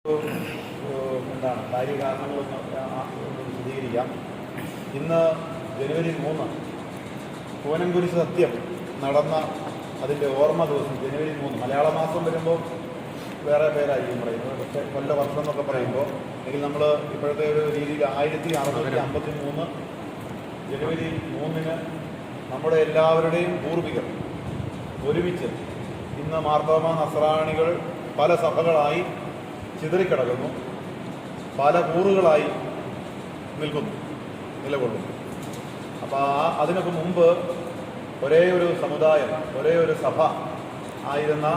എന്താണ് കാര്യകാരണങ്ങളൊന്ന് വിശദീകരിക്കാം. ഇന്ന് ജനുവരി 3 പൂനംകുരിശ് സത്യം നടന്ന അതിൻ്റെ ഓർമ്മ ദിവസം. ജനുവരി 3 മലയാള മാസം വരുമ്പോൾ വേറെ പേരായിരിക്കും പറയുന്നത്, പക്ഷേ കൊല്ല വർഷം എന്നൊക്കെ പറയുമ്പോൾ എങ്കിൽ നമ്മൾ ഇപ്പോഴത്തെ ഒരു രീതിയിൽ 1653 ജനുവരി 3 നമ്മുടെ എല്ലാവരുടെയും പൂർവികർ ഒരുമിച്ച് ഇന്ന് മാർത്തോമാ നസ്രാണികൾ പല സഭകളായി ചിതറിക്കിടക്കുന്നു, പല കൂറുകളായി നിലകൊള്ളുന്നു. അപ്പോൾ അതിനൊക്കെ മുമ്പ് ഒരേ ഒരു സമുദായം, ഒരേ ഒരു സഭ ആയിരുന്ന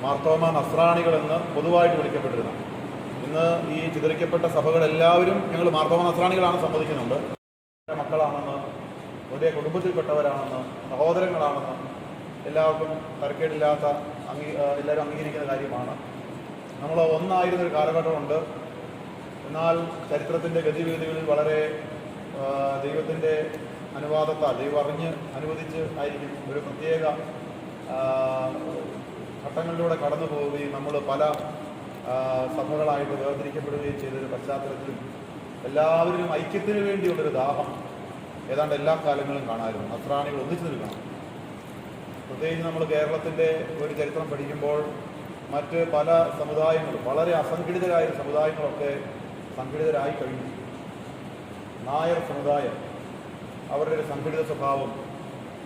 മാർത്തോമാ നസ്രാണികൾ എന്ന് പൊതുവായിട്ട് വിളിക്കപ്പെട്ടിരുന്നു. ഇന്ന് ഈ ചിതറിക്കപ്പെട്ട സഭകളെല്ലാവരും ഞങ്ങൾ മാർത്തോമാ നസ്രാണികളാണ് സമ്മതിക്കുന്നുണ്ട്. മക്കളാണെന്ന്, ഒരേ കുടുംബത്തിൽപ്പെട്ടവരാണെന്ന്, സഹോദരങ്ങളാണെന്ന് എല്ലാവർക്കും തരക്കേടില്ലാത്ത എല്ലാവരും അംഗീകരിക്കുന്ന കാര്യമാണ്. നമ്മൾ ഒന്നായിരുന്നൊരു കാലഘട്ടമുണ്ട്. എന്നാൽ ചരിത്രത്തിൻ്റെ ഗതിവിഗതികളിൽ വളരെ ദൈവത്തിൻ്റെ അനുവാദത്താൽ, ദൈവം അനുവദിച്ച് ആയിരിക്കും ഒരു പ്രത്യേക ഘട്ടങ്ങളിലൂടെ കടന്നു പോവുകയും നമ്മൾ പല സഭകളായിട്ട് വേർതിരിക്കപ്പെടുകയും ചെയ്തൊരു പശ്ചാത്തലത്തിലും എല്ലാവരും ഐക്യത്തിന് വേണ്ടിയുള്ളൊരു ദാഹം ഏതാണ്ട് എല്ലാ കാലങ്ങളും കാണാമായിരുന്നു. നസ്രാണികൾ ഒന്നിച്ചു നിൽക്കണം. പ്രത്യേകിച്ച് നമ്മൾ കേരളത്തിൻ്റെ ഒരു ചരിത്രം പഠിക്കുമ്പോൾ മറ്റ് പല സമുദായങ്ങളും, വളരെ അസംഘടിതരായ സമുദായങ്ങളൊക്കെ സംഘടിതരായി കഴിഞ്ഞു. നായർ സമുദായം, അവരുടെ ഒരു സംഘടിത സ്വഭാവം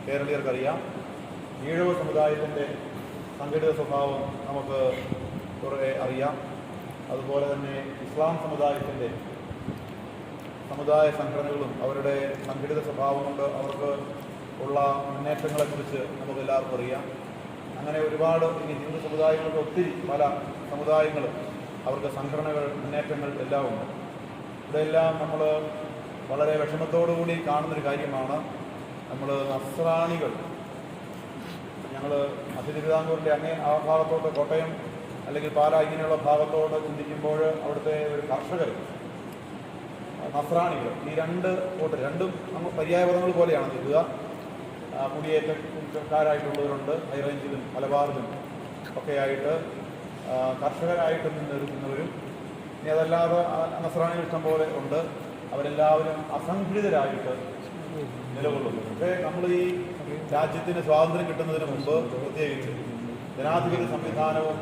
കേരളീയർക്കറിയാം. ഈഴവ സമുദായത്തിൻ്റെ സംഘടിത സ്വഭാവം നമുക്ക് കുറേ അറിയാം. അതുപോലെ തന്നെ ഇസ്ലാം സമുദായത്തിൻ്റെ സമുദായ സംഘടനകളും അവരുടെ സംഘടിത സ്വഭാവം കൊണ്ട് അവർക്ക് ഉള്ള മുന്നേറ്റങ്ങളെക്കുറിച്ച് നമുക്ക് എല്ലാവർക്കും അറിയാം. അങ്ങനെ ഒരുപാട് ഈ ഹിന്ദു സമുദായങ്ങൾക്ക് ഒത്തിരി പല സമുദായങ്ങൾ, അവർക്ക് സംഘടനകൾ, മുന്നേറ്റങ്ങൾ എല്ലാം ഉണ്ട്. ഇതെല്ലാം നമ്മൾ വളരെ വിഷമത്തോടുകൂടി കാണുന്നൊരു കാര്യമാണ്. നമ്മൾ നസ്രാണികൾ, ഞങ്ങൾ മധ്യ തിരുവിതാംകൂറിൻ്റെ ആ ഭാഗത്തോട്ട്, കോട്ടയം അല്ലെങ്കിൽ പാലാ ഇങ്ങനെയുള്ള ഭാഗത്തോട്ട് ചിന്തിക്കുമ്പോൾ അവിടുത്തെ ഒരു കർഷകർ, നസ്രാണികൾ, ഈ രണ്ടും നമ്മൾ പര്യായപദങ്ങൾ പോലെയാണ് നിൽക്കുക. കുടിയേറ്റക്കാരായിട്ടുള്ളവരുണ്ട്, ഹൈറേഞ്ചിലും മലബാറിലും ഒക്കെയായിട്ട് കർഷകരായിട്ട് നിന്നവരും. ഇനി അതല്ലാതെ നസ്രാണികൾ ഇഷ്ടം പോലെ ഉണ്ട്. അവരെല്ലാവരും അസംഘടിതരായിട്ട് നിലകൊള്ളുന്നു. പക്ഷേ നമ്മൾ ഈ രാജ്യത്തിന് സ്വാതന്ത്ര്യം കിട്ടുന്നതിന് മുമ്പ്, പ്രത്യേകിച്ച് ജനാധിപത്യ സംവിധാനവും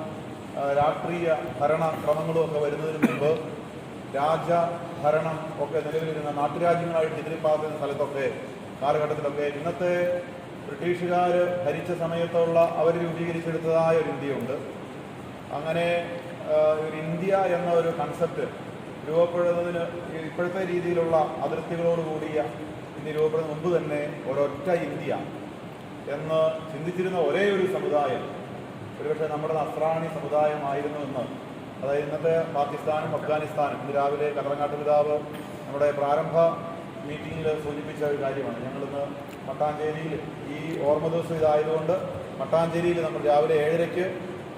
രാഷ്ട്രീയ ഭരണക്രമങ്ങളും ഒക്കെ വരുന്നതിന് മുമ്പ്, രാജഭരണം ഒക്കെ നിലവിലിരുന്ന നാട്ടുരാജ്യങ്ങളായിട്ട് ചിതറിപ്പാർക്കുന്ന സ്ഥലത്തൊക്കെ, കാലഘട്ടത്തിലൊക്കെ ഇന്നത്തെ ബ്രിട്ടീഷുകാർ ഭരിച്ച സമയത്തുള്ള അവർ രൂപീകരിച്ചെടുത്തതായ ഒരു ഇന്ത്യയുണ്ട്. അങ്ങനെ ഒരു ഇന്ത്യ എന്ന ഒരു കൺസെപ്റ്റ് രൂപപ്പെടുന്നതിന് ഇപ്പോഴത്തെ രീതിയിലുള്ള അതിർത്തികളോടുകൂടിയ ഇന്ത്യ രൂപപ്പെടുന്ന മുമ്പ് തന്നെ ഒരൊറ്റ ഇന്ത്യ എന്ന് ചിന്തിച്ചിരുന്ന ഒരേ ഒരു സമുദായം ഒരുപക്ഷെ നമ്മുടെ നസ്രാണി സമുദായമായിരുന്നു എന്ന്, അതായത് ഇന്നത്തെ പാകിസ്ഥാനും അഫ്ഗാനിസ്ഥാനും. ഇന്ന് രാവിലെ കടറങ്ങാട്ട് പിതാവ് നമ്മുടെ പ്രാരംഭ മീറ്റിങ്ങിൽ സൂചിപ്പിച്ച ഒരു കാര്യമാണ്. ഞങ്ങളിന്ന് മട്ടാഞ്ചേരിയിൽ, ഈ ഓർമ്മ ദിവസം ഇതായതുകൊണ്ട് മട്ടാഞ്ചേരിയിൽ നമ്മൾ രാവിലെ 7:30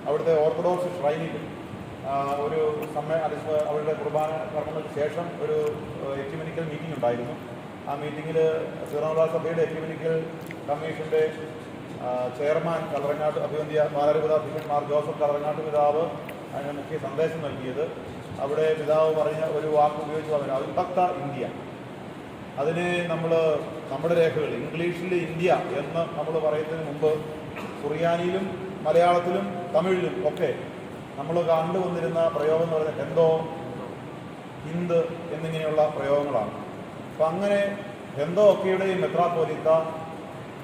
അവിടുത്തെ ഓർത്തഡോക്സ് ഷ്രൈനിൽ ഒരു അവരുടെ കുർബാന കർമ്മങ്ങൾക്ക് ശേഷം ഒരു എക്യുമെനിക്കൽ മീറ്റിംഗ് ഉണ്ടായിരുന്നു. ആ മീറ്റിങ്ങിൽ സീറോ സഭയുടെ എക്യുമെനിക്കൽ കമ്മീഷൻ്റെ ചെയർമാൻ കടറങ്ങാട്ട് അഭിവന്ധ്യ മാരാരിപിതാ ബിഷപ്പ് മാർ ജോസഫ് കടറങ്ങാട്ട് പിതാവ് അതിന് മുഖ്യ സന്ദേശം നൽകിയത്. അവിടെ പിതാവ് പറഞ്ഞ ഒരു വാക്ക് ഉപയോഗിച്ച് പറഞ്ഞു, അവിഭക്ത ഇന്ത്യ. അതിന് നമ്മുടെ രേഖകൾ ഇംഗ്ലീഷിൽ ഇന്ത്യ എന്ന് നമ്മൾ പറയുന്നതിന് മുമ്പ് സുറിയാനിയിലും മലയാളത്തിലും തമിഴിലും ഒക്കെ നമ്മൾ കണ്ടുവന്നിരുന്ന പ്രയോഗം എന്ന് പറയുന്നത് ഹെന്തോ, ഹിന്ദ് എന്നിങ്ങനെയുള്ള പ്രയോഗങ്ങളാണ്. അപ്പം അങ്ങനെ ഹെന്തോ ഒക്കെയുടെയും മെത്രാപ്പോലീത്ത,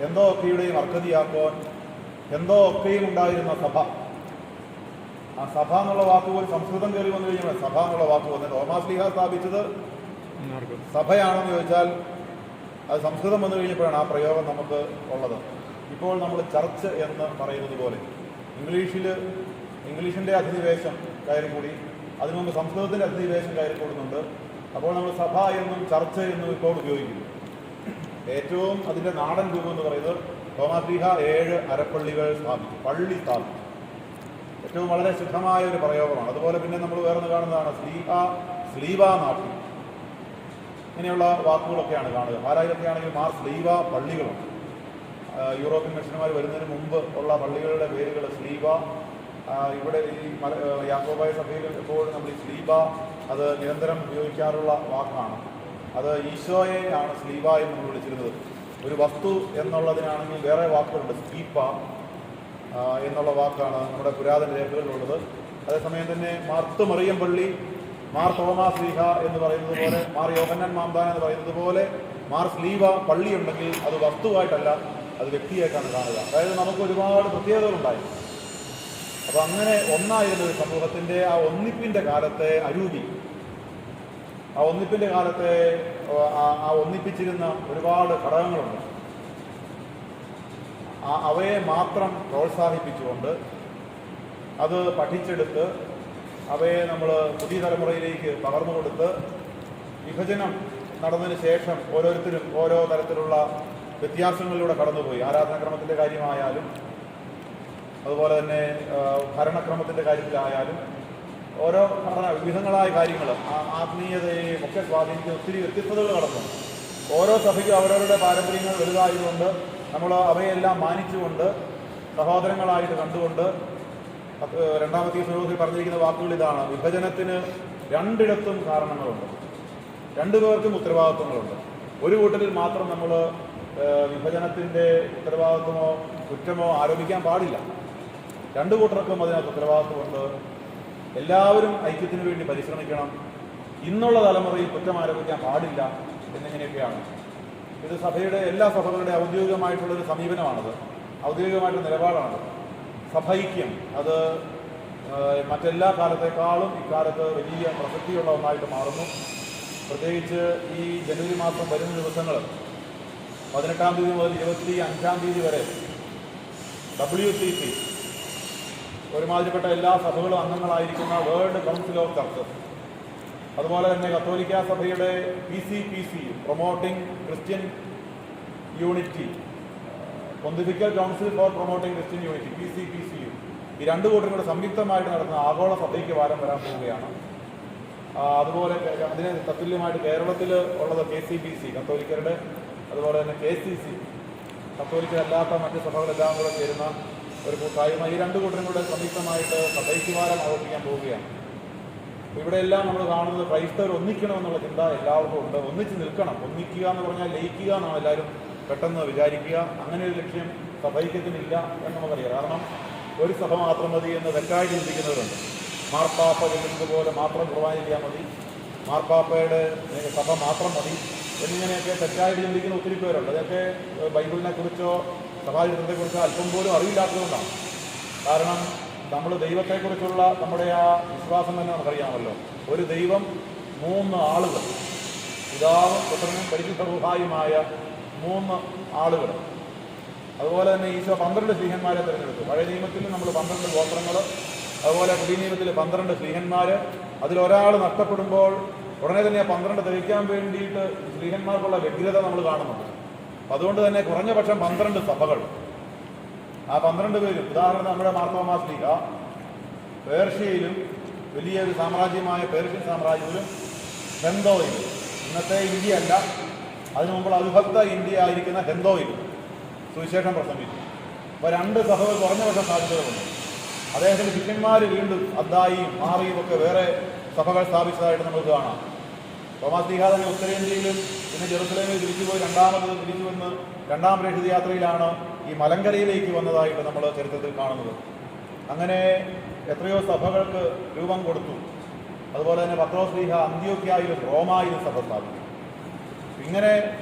ഹെന്തോ ഒക്കെയുടെയും അർക്കതിയാക്കോൻ, ഹെന്തോ ഒക്കെയും ഉണ്ടായിരുന്ന സഭ, ആ സഭ എന്നുള്ള വാക്കുപോൽ സംസ്കൃതം കയറി വന്നു കഴിഞ്ഞാൽ സഭ എന്നുള്ള വാക്ക് വന്നിട്ട് തോമാശ്ലീഹ സ്ഥാപിച്ചത് സഭയാണെന്ന് ചോദിച്ചാൽ അത് സംസ്കൃതം വന്നു കഴിഞ്ഞപ്പോഴാണ് ആ പ്രയോഗം നമുക്ക് ഉള്ളത്. ഇപ്പോൾ നമ്മൾ ചർച്ച് എന്ന് പറയുന്നത് പോലെ ഇംഗ്ലീഷിൻ്റെ അധിനിവേശം കയറിക്കൂടി, അതിനു മുമ്പ് സംസ്കൃതത്തിൻ്റെ അധിനിവേശം കയറിക്കൂടുന്നുണ്ട്. അപ്പോൾ നമ്മൾ സഭ എന്നും ചർച്ച് എന്നും ഇപ്പോൾ ഉപയോഗിക്കുന്നു. ഏറ്റവും അതിൻ്റെ നാടൻ രൂപം എന്ന് പറയുന്നത് തോമാശ്ലീഹ 7 അരപ്പള്ളികൾ സ്ഥാപിച്ചു, പള്ളി സ്ഥാപിച്ചു. ഏറ്റവും വളരെ ശുദ്ധമായ ഒരു പ്രയോഗമാണ്. അതുപോലെ പിന്നെ നമ്മൾ വേറെ കാണുന്നതാണ് സ്ലീവ നാട്ടി, ഇങ്ങനെയുള്ള വാക്കുകളൊക്കെയാണ് കാണുക. പാലായിലൊക്കെ ആണെങ്കിൽ മാർ സ്ലീവ പള്ളികളുണ്ട്. യൂറോപ്യൻ മിഷനുമാർ വരുന്നതിന് മുമ്പ് ഉള്ള പള്ളികളുടെ പേരുകൾ സ്ലീവ, ഇവിടെ ഈ യാക്കോബായ സഭയിൽ എപ്പോഴും നമ്മൾ ഈ സ്ലീബ അത് നിരന്തരം ഉപയോഗിക്കാറുള്ള വാക്കാണ്. അത് ഈശോയെയാണ് സ്ലീബ എന്ന് നമ്മൾ വിളിച്ചിരുന്നത്. ഒരു വസ്തു എന്നുള്ളതിനാണെങ്കിൽ വേറെ വാക്കുകളുണ്ട്. സ്കീപ്പ എന്നുള്ള വാക്കാണ് നമ്മുടെ പുരാതന രേഖകളിലുള്ളത്. അതേസമയം തന്നെ മാർത്ത് മറിയം പള്ളി, മാർ തോമാസ് ശ്ലീഹ എന്ന് പറയുന്നത് പോലെ, മാർ യോഹന്നാൻ മാംദാൻ എന്ന് പറയുന്നത് പോലെ മാർ സ്ലീവ പള്ളിയുണ്ടെങ്കിൽ അത് വസ്തുവായിട്ടല്ല, അത് വ്യക്തിയായിട്ടാണ് കാണുക. അതായത് നമുക്ക് ഒരുപാട് പ്രത്യേകതകളുണ്ടായി. അപ്പോൾ അങ്ങനെ ഒന്നായിരുന്ന ഒരു സമൂഹത്തിൻ്റെ ആ ഒന്നിപ്പിൻ്റെ കാലത്തെ അരൂപി, ആ ഒന്നിപ്പിൻ്റെ കാലത്തെ ആ ഒന്നിപ്പിച്ചിരുന്ന ഒരുപാട് ഘടകങ്ങളുണ്ട്. അവയെ മാത്രം പ്രോത്സാഹിപ്പിച്ചുകൊണ്ട് അത് പഠിച്ചെടുത്ത് അവയെ നമ്മൾ പുതിയ തലമുറയിലേക്ക് പകർന്നു കൊടുത്ത് വിഭജനം നടന്നതിന് ശേഷം ഓരോരുത്തരും ഓരോ തരത്തിലുള്ള വ്യത്യാസങ്ങളിലൂടെ കടന്നുപോയി. ആരാധനാക്രമത്തിൻ്റെ കാര്യമായാലും അതുപോലെ തന്നെ ഭരണക്രമത്തിൻ്റെ കാര്യത്തിലായാലും ഓരോ വിവിധങ്ങളായ കാര്യങ്ങൾ ആത്മീയതയെയും ഒക്കെ സ്വാധീനിക്കുന്ന ഒത്തിരി വ്യത്യസ്തതകൾ കടന്നു. ഓരോ സഭയ്ക്കും അവരവരുടെ പാരമ്പര്യങ്ങൾ വലുതായതുകൊണ്ട് നമ്മൾ അവയെല്ലാം മാനിച്ചുകൊണ്ട് സഹോദരങ്ങളായിട്ട് കണ്ടുകൊണ്ട് രണ്ടാമത്തെ സുഹൃത്തിൽ പറഞ്ഞിരിക്കുന്ന വാക്കുകൾ ഇതാണ്: വിഭജനത്തിന് രണ്ടിടത്തും കാരണങ്ങളുണ്ട്, രണ്ടുപേർക്കും ഉത്തരവാദിത്വങ്ങളുണ്ട്. ഒരു കൂട്ടരിൽ മാത്രം നമ്മൾ വിഭജനത്തിൻ്റെ ഉത്തരവാദിത്വമോ കുറ്റമോ ആരോപിക്കാൻ പാടില്ല. രണ്ടു കൂട്ടർക്കും അതിനകത്ത് ഉത്തരവാദിത്വമുണ്ട്. എല്ലാവരും ഐക്യത്തിന് വേണ്ടി പരിശ്രമിക്കണം. ഇന്നുള്ള തലമുറയിൽ കുറ്റം ആരോപിക്കാൻ പാടില്ല എന്നിങ്ങനെയൊക്കെയാണ്. ഇത് സഭയുടെ എല്ലാ സഭകളുടെ ഔദ്യോഗികമായിട്ടുള്ളൊരു സമീപനമാണത്, ഔദ്യോഗികമായിട്ടുള്ള നിലപാടാണത്. സഭൈക്യം അത് മറ്റെല്ലാ കാലത്തേക്കാളും ഇക്കാലത്ത് വലിയ പ്രസക്തിയുള്ള ഒന്നായിട്ട് മാറുന്നു. പ്രത്യേകിച്ച് ഈ ജനുവരി മാസം വരുന്ന ദിവസങ്ങൾ 18-ാം തീയതി മുതൽ 25-ാം തീയതി വരെ WCC ഒരുമാതിരിപ്പെട്ട എല്ലാ സഭകളും അംഗങ്ങളായിരിക്കുന്ന വേൾഡ് കൗൺസിൽ ഓഫ് ചർച്ചസ്, അതുപോലെ തന്നെ കത്തോലിക്ക സഭയുടെ PCPC promoting Christian unity, pontifical council four promoting Christian unity PCPCU, ഈ രണ്ടു കൂട്ടരും കൂടെ സംയുക്തമായിട്ട് നടത്തുന്ന ആഗോള സഭയ്ക്ക് വാരം വരാൻ പോവുകയാണ്. അതുപോലെ അതിന് തത്തുല്യമായിട്ട് കേരളത്തിൽ ഉള്ളത് KCBC കത്തോലിക്കരുടെ, അതുപോലെ തന്നെ KCC കത്തോലിക്കരല്ലാത്ത മറ്റ് സഭകളെല്ലാം കൂടെ ചേരുന്ന ഒരു കൂട്ടായ്മ. ഈ രണ്ടു കൂട്ടരും കൂടെ സംയുക്തമായിട്ട് സഭയ്ക്ക് വാരം ആഘോഷിക്കാൻ പോവുകയാണ്. ഇവിടെയെല്ലാം നമ്മൾ കാണുന്നത് ക്രൈസ്തവർ ഒന്നിക്കണമെന്നുള്ള ചിന്ത എല്ലാവർക്കും ഉണ്ട്. ഒന്നിച്ച് നിൽക്കണം. ഒന്നിക്കുക എന്ന് പറഞ്ഞാൽ ലയിക്കുക എന്നാണ് എല്ലാവരും പെട്ടെന്ന് വിചാരിക്കുക. അങ്ങനെ ഒരു ലക്ഷ്യം സഭൈക്യത്തിനില്ല എന്ന് നമുക്കറിയാം. കാരണം ഒരു സഭ മാത്രം മതി എന്ന് തെറ്റായിട്ട് ചിന്തിക്കുന്നവരുണ്ട്. മാർപ്പാപ്പ ചെല്ലുന്നത് പോലെ മാത്രം കുർബാനയിക്കാൻ മതി, മാർപ്പാപ്പയുടെ സഭ മാത്രം മതി എന്നിങ്ങനെയൊക്കെ തെറ്റായിട്ട് ചിന്തിക്കുന്ന ഒത്തിരി പേരുണ്ട്. അതൊക്കെ ബൈബിളിനെ കുറിച്ചോ സഭാചരിത്രത്തെക്കുറിച്ചോ അല്പം പോലും അറിവില്ലാത്തതുകൊണ്ടാണ്. കാരണം നമ്മൾ ദൈവത്തെക്കുറിച്ചുള്ള നമ്മുടെ ആ വിശ്വാസം തന്നെ നമുക്കറിയാമല്ലോ. ഒരു ദൈവം, 3 ആളുകൾ, പിതാവും പുത്രനും പരിശുദ്ധ റൂഹായുമായ 3 ആളുകൾ. അതുപോലെ തന്നെ ഈശോ 12 ശ്ലീഹന്മാരെ തിരഞ്ഞെടുത്തു. പഴയ നിയമത്തിൽ നമ്മൾ 12 ഗോത്രങ്ങൾ, അതുപോലെ പുതിയ നിയമത്തിൽ 12 ശ്ലീഹന്മാർ. അതിലൊരാൾ നഷ്ടപ്പെടുമ്പോൾ ഉടനെ തന്നെ 12 തികയ്ക്കാൻ വേണ്ടിയിട്ട് ശ്ലീഹന്മാർക്കുള്ള വ്യഗ്രത നമ്മൾ കാണുന്നുണ്ട്. അതുകൊണ്ട് തന്നെ കുറഞ്ഞ പക്ഷം 12 സഭകൾ. ആ 12 പേരും, ഉദാഹരണം നമ്മുടെ മാർത്തോമാ ശ്ലീഹ പേർഷ്യയിലും വലിയൊരു സാമ്രാജ്യമായ പേർഷ്യൻ സാമ്രാജ്യത്തിലും ഹെന്തോയിലും, ഇന്നത്തെ ഇന്ത്യ അല്ല, അതിനു മുമ്പ് അവിഭക്ത ഇന്ത്യ ആയിരിക്കുന്ന ഹെന്തോയിലും സുവിശേഷം പ്രസംഗിച്ചു. അപ്പോൾ 2 സഭകൾ കുറഞ്ഞ പക്ഷം സാധ്യതകളുണ്ട്. അദ്ദേഹത്തിൻ്റെ ശിഷ്യന്മാർ വീണ്ടും അദ്ദായിയും മാറിയും ഒക്കെ വേറെ സഭകൾ സ്ഥാപിച്ചതായിട്ട് നമുക്ക് കാണാം. തോമാസ് ശ്ലീഹ തന്നെ ഉത്തരേന്ത്യയിലും പിന്നെ ജെറുസലേമിൽ തിരിച്ചുപോയി രണ്ടാമത് തിരിച്ചു വന്ന് 2ാം പ്രേക്ഷിത യാത്രയിലാണ് ഈ മലങ്കരയിലേക്ക് വന്നതായിട്ട് നമ്മൾ ചരിത്രത്തിൽ കാണുന്നത്. അങ്ങനെ എത്രയോ സഭകൾക്ക് രൂപം കൊടുത്തു. അതുപോലെ തന്നെ പത്രോസ് ശ്ലീഹ അന്ത്യോക്യായിലും റോമായിലും സഭ സ്ഥാപിച്ചു. ഇങ്ങനെ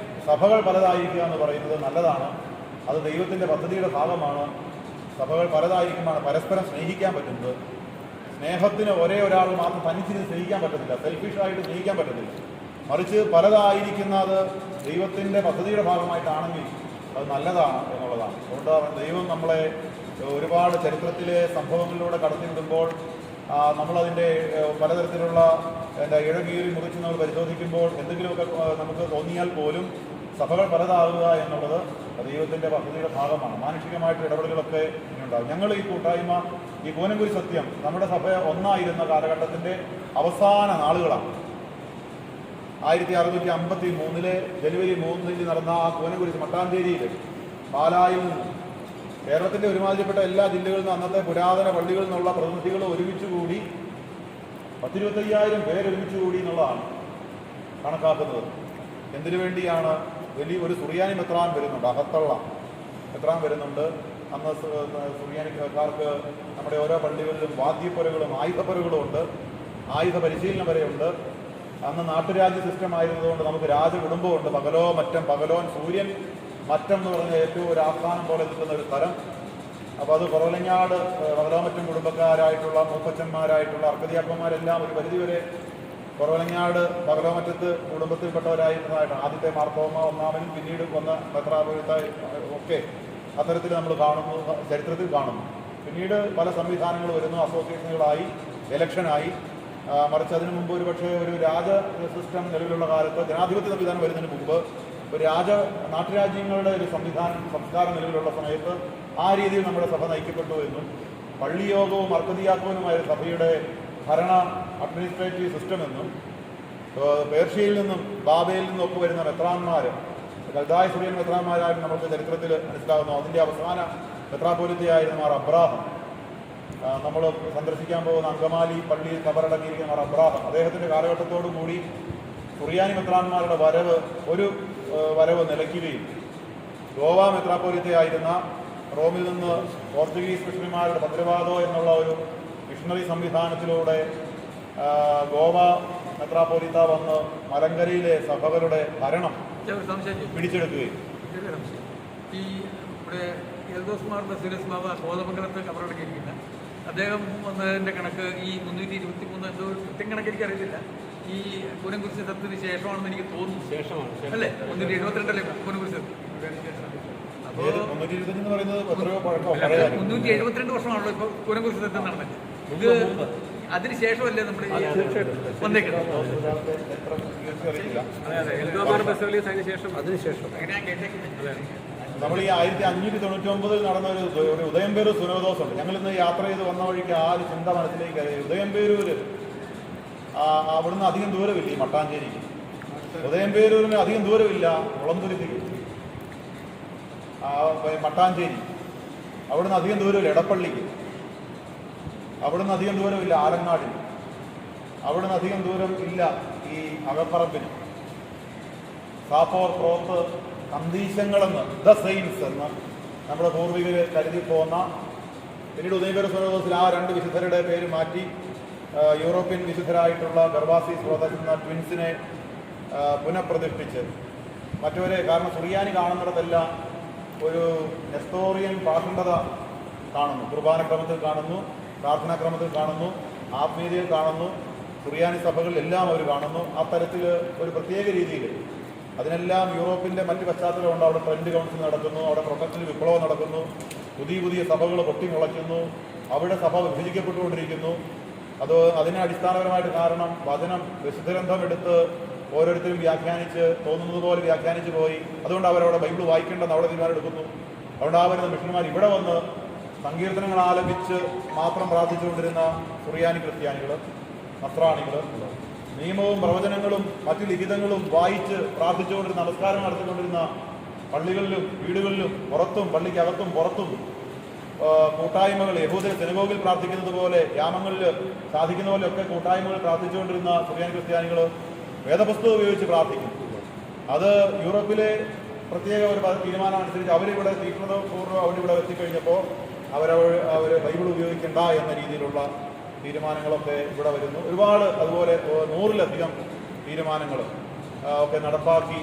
സഭകൾ പലതായിരിക്കുക എന്ന് പറയുന്നത് നല്ലതാണ്. അത് ദൈവത്തിൻ്റെ പദ്ധതിയുടെ ഭാഗമാണ്. സഭകൾ പലതായിരിക്കുമ്പോഴാണ് പരസ്പരം സ്നേഹിക്കാൻ പറ്റുന്നത്. സ്നേഹത്തിന് ഒരേ ഒരാൾ മാത്രം തനിച്ചിരുന്ന് സ്നേഹിക്കാൻ പറ്റത്തില്ല, സെൽഫിഷായിട്ട് സ്നേഹിക്കാൻ പറ്റത്തില്ല. മറിച്ച് പലതായിരിക്കുന്നത് ദൈവത്തിൻ്റെ പദ്ധതിയുടെ ഭാഗമായിട്ടാണെങ്കിൽ അത് നല്ലതാണ് എന്നുള്ളതാണ്. അതുകൊണ്ട് ദൈവം നമ്മളെ ഒരുപാട് ചരിത്രത്തിലെ സംഭവങ്ങളിലൂടെ കടത്തിവിടുമ്പോൾ നമ്മളതിൻ്റെ പലതരത്തിലുള്ള ഇഴകീറി മുറിച്ച് നമ്മൾ പരിശോധിക്കുമ്പോൾ എന്തെങ്കിലുമൊക്കെ നമുക്ക് തോന്നിയാൽ പോലും സഭകൾ പലതാകുക എന്നുള്ളത് ദൈവത്തിൻ്റെ പദ്ധതിയുടെ ഭാഗമാണ്. മാനുഷികമായിട്ട് ഇടപെടലുകളൊക്കെ ഇനിയുണ്ടാകും. ഞങ്ങൾ ഈ കൂട്ടായ്മ, ഈ കൂനംകുരി സത്യം നമ്മുടെ സഭ ഒന്നായിരുന്ന കാലഘട്ടത്തിൻ്റെ അവസാന നാളുകളാണ്. 1653 ജനുവരി 3 നടന്ന ആ കൂനംകുരിശ് മട്ടാഞ്ചേരിയിൽ പാലായിൽ നിന്നും കേരളത്തിൻ്റെ ഒരുമാതിരിപ്പെട്ട എല്ലാ ജില്ലകളിൽ നിന്ന് അന്നത്തെ പുരാതന പള്ളികളിൽ നിന്നുള്ള പ്രതിനിധികൾ ഒരുമിച്ച് കൂടി 10-25,000 പേര് ഒരുമിച്ച് കൂടി എന്നുള്ളതാണ് കണക്കാക്കുന്നത്. എന്തിനു വേണ്ടിയാണ്? വലിയ ഒരു സുറിയാനി മെത്രാൻ വരുന്നുണ്ട്, അകത്തുള്ള മെത്രാൻ വരുന്നുണ്ട്. അന്ന് സുറിയാനിക്കാർക്ക് നമ്മുടെ ഓരോ പള്ളികളിലും വാദ്യപ്പുരകളും ആയുധപ്പുരകളും ഉണ്ട്, ആയുധ പരിശീലനം വരെയുണ്ട്. അന്ന് നാട്ടുരാജ്യ സിസ്റ്റം ആയിരുന്നതുകൊണ്ട് നമുക്ക് രാജകുടുംബമുണ്ട്. പകലോ മറ്റം, പകലോൻ സൂര്യൻ, മറ്റം എന്ന് പറഞ്ഞ ഏറ്റവും ഒരു ആസ്ഥാനം പോലെ നിൽക്കുന്ന ഒരു സ്ഥലം. അപ്പോൾ അത് കുറവലങ്ങാട് പകലോമറ്റം കുടുംബക്കാരായിട്ടുള്ള മൂപ്പച്ചന്മാരായിട്ടുള്ള അർക്കതിയാപ്പന്മാരെല്ലാം ഒരു പരിധിവരെ കുറവലങ്ങാട് പകലോമറ്റത്ത് കുടുംബത്തിൽപ്പെട്ടവരായിരുന്നതായിട്ടാണ്. ആദ്യത്തെ മാർത്തോമ ഒന്നാമനും പിന്നീട് വന്ന മെത്രാപ്പൊലീത്ത ഒക്കെ അത്തരത്തിൽ നമ്മൾ കാണുന്നു, ചരിത്രത്തിൽ കാണുന്നു. പിന്നീട് പല സംവിധാനങ്ങൾ വരുന്നു, അസോസിയേഷനുകളായി, ഇലക്ഷനായി. മറിച്ച് അതിനു മുമ്പ് ഒരു പക്ഷേ ഒരു രാജ സിസ്റ്റം നിലവിലുള്ള കാലത്ത്, ജനാധിപത്യ സംവിധാനം വരുന്നതിന് മുമ്പ് ഒരു നാട്ടുരാജ്യങ്ങളുടെ ഒരു സംസ്കാരം നിലവിലുള്ള സമയത്ത് ആ രീതിയിൽ നമ്മുടെ സഭ നയിക്കപ്പെട്ടു എന്നും പള്ളിയോഗവും അർക്കതിയാക്കവുമായ സഭയുടെ ഭരണ അഡ്മിനിസ്ട്രേറ്റീവ് സിസ്റ്റം എന്നും പേർഷ്യയിൽ നിന്നും ബാബയിൽ നിന്നും ഒക്കെ വരുന്ന മെത്രാന്മാർ, കൽദായ സുറിയൻ മെത്രാന്മാരായിട്ട് നമുക്ക് ചരിത്രത്തിൽ മനസ്സിലാകുന്നു. അതിൻ്റെ അവസാന മെത്രാപ്പൊലീത്തയായിരുന്ന മാർ അബ്രാഹം, നമ്മൾ സന്ദർശിക്കാൻ പോകുന്ന അങ്കമാലി പള്ളിയിൽ കബറടങ്ങിയിരിക്കുന്ന മാർ അബ്രാഹം, അദ്ദേഹത്തിൻ്റെ കാലഘട്ടത്തോടു കൂടി സുറിയാനി മെത്രാന്മാരുടെ വരവ് നിലയ്ക്കുകയും ഗോവ മെത്രാപ്പൊലീത്തയായിരുന്ന റോമിൽ നിന്ന് പോർച്ചുഗീസ് മിഷണറിമാരുടെ ഭദ്രവാദോ എന്നുള്ള ഒരു മിഷണറി സംവിധാനത്തിലൂടെ ഗോവ മെത്രാപ്പൊലീത്ത വന്ന് മലങ്കരയിലെ സഭകളുടെ ഭരണം പിടിച്ചെടുക്കുകയും ഈ ഇവിടെ എൽദോസ് ബസീലസ് ബാബ കോതമംഗലത്ത് കബറടക്കിയിരിക്കുന്ന അദ്ദേഹം വന്നതിൻ്റെ കണക്ക് ഈ 323 എന്തോ കൃത്യം കണക്ക് എനിക്കറിയത്തില്ല. ഈ കൂനംകുരിശ് സത്യത്തിന് ശേഷമാണെന്ന് എനിക്ക് തോന്നുന്നു. ശേഷമാണ് അല്ലേ? 372 കൂനംകുരിശ്. അപ്പോൾ 372 വർഷമാണല്ലോ ഇപ്പോൾ കൂനംകുരിശ് സത്യം നടന്നത്. ഇത് അതിന് ശേഷമല്ലേ നമ്മുടെ വന്നേക്കുന്നത്? അങ്ങനെയാണ് കേട്ടേക്കുന്നത്. നമ്മൾ ഈ 1599 നടന്ന ഒരു ഉദയംപേരൂർ സുനോദോസ് ഉണ്ട്. ഞങ്ങളിന്ന് യാത്ര ചെയ്ത് വന്ന വഴിക്ക് ആ ഒരു ചിന്ത മനസ്സിലേക്ക് കയറി. ഉദയംപേരൂര് അവിടുന്ന് അധികം ദൂരമില്ല ഈ മട്ടാഞ്ചേരിക്ക്. ഉദയംപേരൂരിന് അധികം ദൂരമില്ല മുളന്തുരുത്തിക്ക്, മട്ടാഞ്ചേരി. അവിടുന്ന് അധികം ദൂരമില്ല എടപ്പള്ളിക്ക്, അവിടുന്ന് അധികം ദൂരമില്ല ആലങ്ങാടിന്, അവിടുന്ന് അധികം ദൂരം ഇല്ല ഈ അകപ്പറമ്പിന്. സാപ്പോർ, ക്രോത്ത്, അന്തീശങ്ങളെന്ന്, ദ സെയിൻസ് എന്ന് നമ്മുടെ പൂർവികർ കരുതി പോകുന്ന, പിന്നീട് ഉദയംപേരൂർ സുനോദോസിൽ ആ 2 വിശുദ്ധരുടെ പേര് മാറ്റി യൂറോപ്യൻ വിശുദ്ധരായിട്ടുള്ള ഗർവാസീസ് ബ്രദേഴ്സ് എന്ന ട്വിൻസിനെ പുനഃപ്രതിഷ്ഠിച്ച് മറ്റവരെ, കാരണം സുറിയാനി കാണുന്നിടത്തെല്ലാം ഒരു നെസ്തോറിയൻ പാഷണ്ഡത കാണുന്നു. കുർബാനക്രമത്തിൽ കാണുന്നു, പ്രാർത്ഥനാക്രമത്തിൽ കാണുന്നു, ആത്മീയതയിൽ കാണുന്നു, സുറിയാനി സഭകളിലെല്ലാം അവർ കാണുന്നു. ആ തരത്തിൽ ഒരു പ്രത്യേക രീതിയിൽ അതിനെല്ലാം യൂറോപ്പിൻ്റെ മറ്റ് പശ്ചാത്തലമുണ്ട്. അവിടെ ട്രെൻഡ് കൗൺസിൽ നടക്കുന്നു, അവിടെ പ്രൊട്ടസ്റ്റന്റ് വിപ്ലവം നടക്കുന്നു, പുതിയ സഭകൾ പൊട്ടിമുളയ്ക്കുന്നു, അവിടെ സഭ വിഭജിക്കപ്പെട്ടുകൊണ്ടിരിക്കുന്നു. അതിന് അടിസ്ഥാനപരമായിട്ട് കാരണം വചനം വിശുദ്ധഗ്രന്ഥം എടുത്ത് ഓരോരുത്തരും വ്യാഖ്യാനിച്ച് തോന്നുന്നത് പോലെ വ്യാഖ്യാനിച്ച് പോയി. അതുകൊണ്ട് അവരവിടെ ബൈബിൾ വായിക്കേണ്ടെന്ന് അവിടെ തീരുമാനമെടുക്കുന്നു. അതുകൊണ്ട് ആ വരുന്ന മിഷണന്മാർ ഇവിടെ വന്ന് സങ്കീർത്തനങ്ങൾ ആലപിച്ച് മാത്രം പ്രാർത്ഥിച്ചുകൊണ്ടിരുന്ന സുറിയാനി ക്രിസ്ത്യാനികൾ, നസ്രാണികൾ, നിയമവും പ്രവചനങ്ങളും മറ്റു ലിഖിതങ്ങളും വായിച്ച് പ്രാർത്ഥിച്ചുകൊണ്ടിരുന്ന, നമസ്കാരം നടത്തിക്കൊണ്ടിരുന്ന പള്ളികളിലും വീടുകളിലും പുറത്തും പള്ളിക്കകത്തും പുറത്തും കൂട്ടായ്മകൾ, യഹൂദ സിനഗോഗിൽ പ്രാർത്ഥിക്കുന്നത് പോലെ ഗ്രാമങ്ങളിൽ സാധിക്കുന്ന പോലെയൊക്കെ കൂട്ടായ്മകൾ പ്രാർത്ഥിച്ചുകൊണ്ടിരുന്ന സുറിയാനി ക്രിസ്ത്യാനികൾ വേദപുസ്തകം ഉപയോഗിച്ച് പ്രാർത്ഥിക്കും. അത് യൂറോപ്പിലെ പ്രത്യേക ഒരു തീരുമാനം അനുസരിച്ച് അവരിവിടെ തീക്ഷ്ണതപൂർവ്വം അവരിവിടെ എത്തിക്കഴിഞ്ഞപ്പോൾ അവർ ബൈബിൾ ഉപയോഗിക്കേണ്ട എന്ന രീതിയിലുള്ള തീരുമാനങ്ങളൊക്കെ ഇവിടെ വരുന്നു. ഒരുപാട് അതുപോലെ 100-ലധികം തീരുമാനങ്ങൾ ഒക്കെ നടപ്പാക്കി.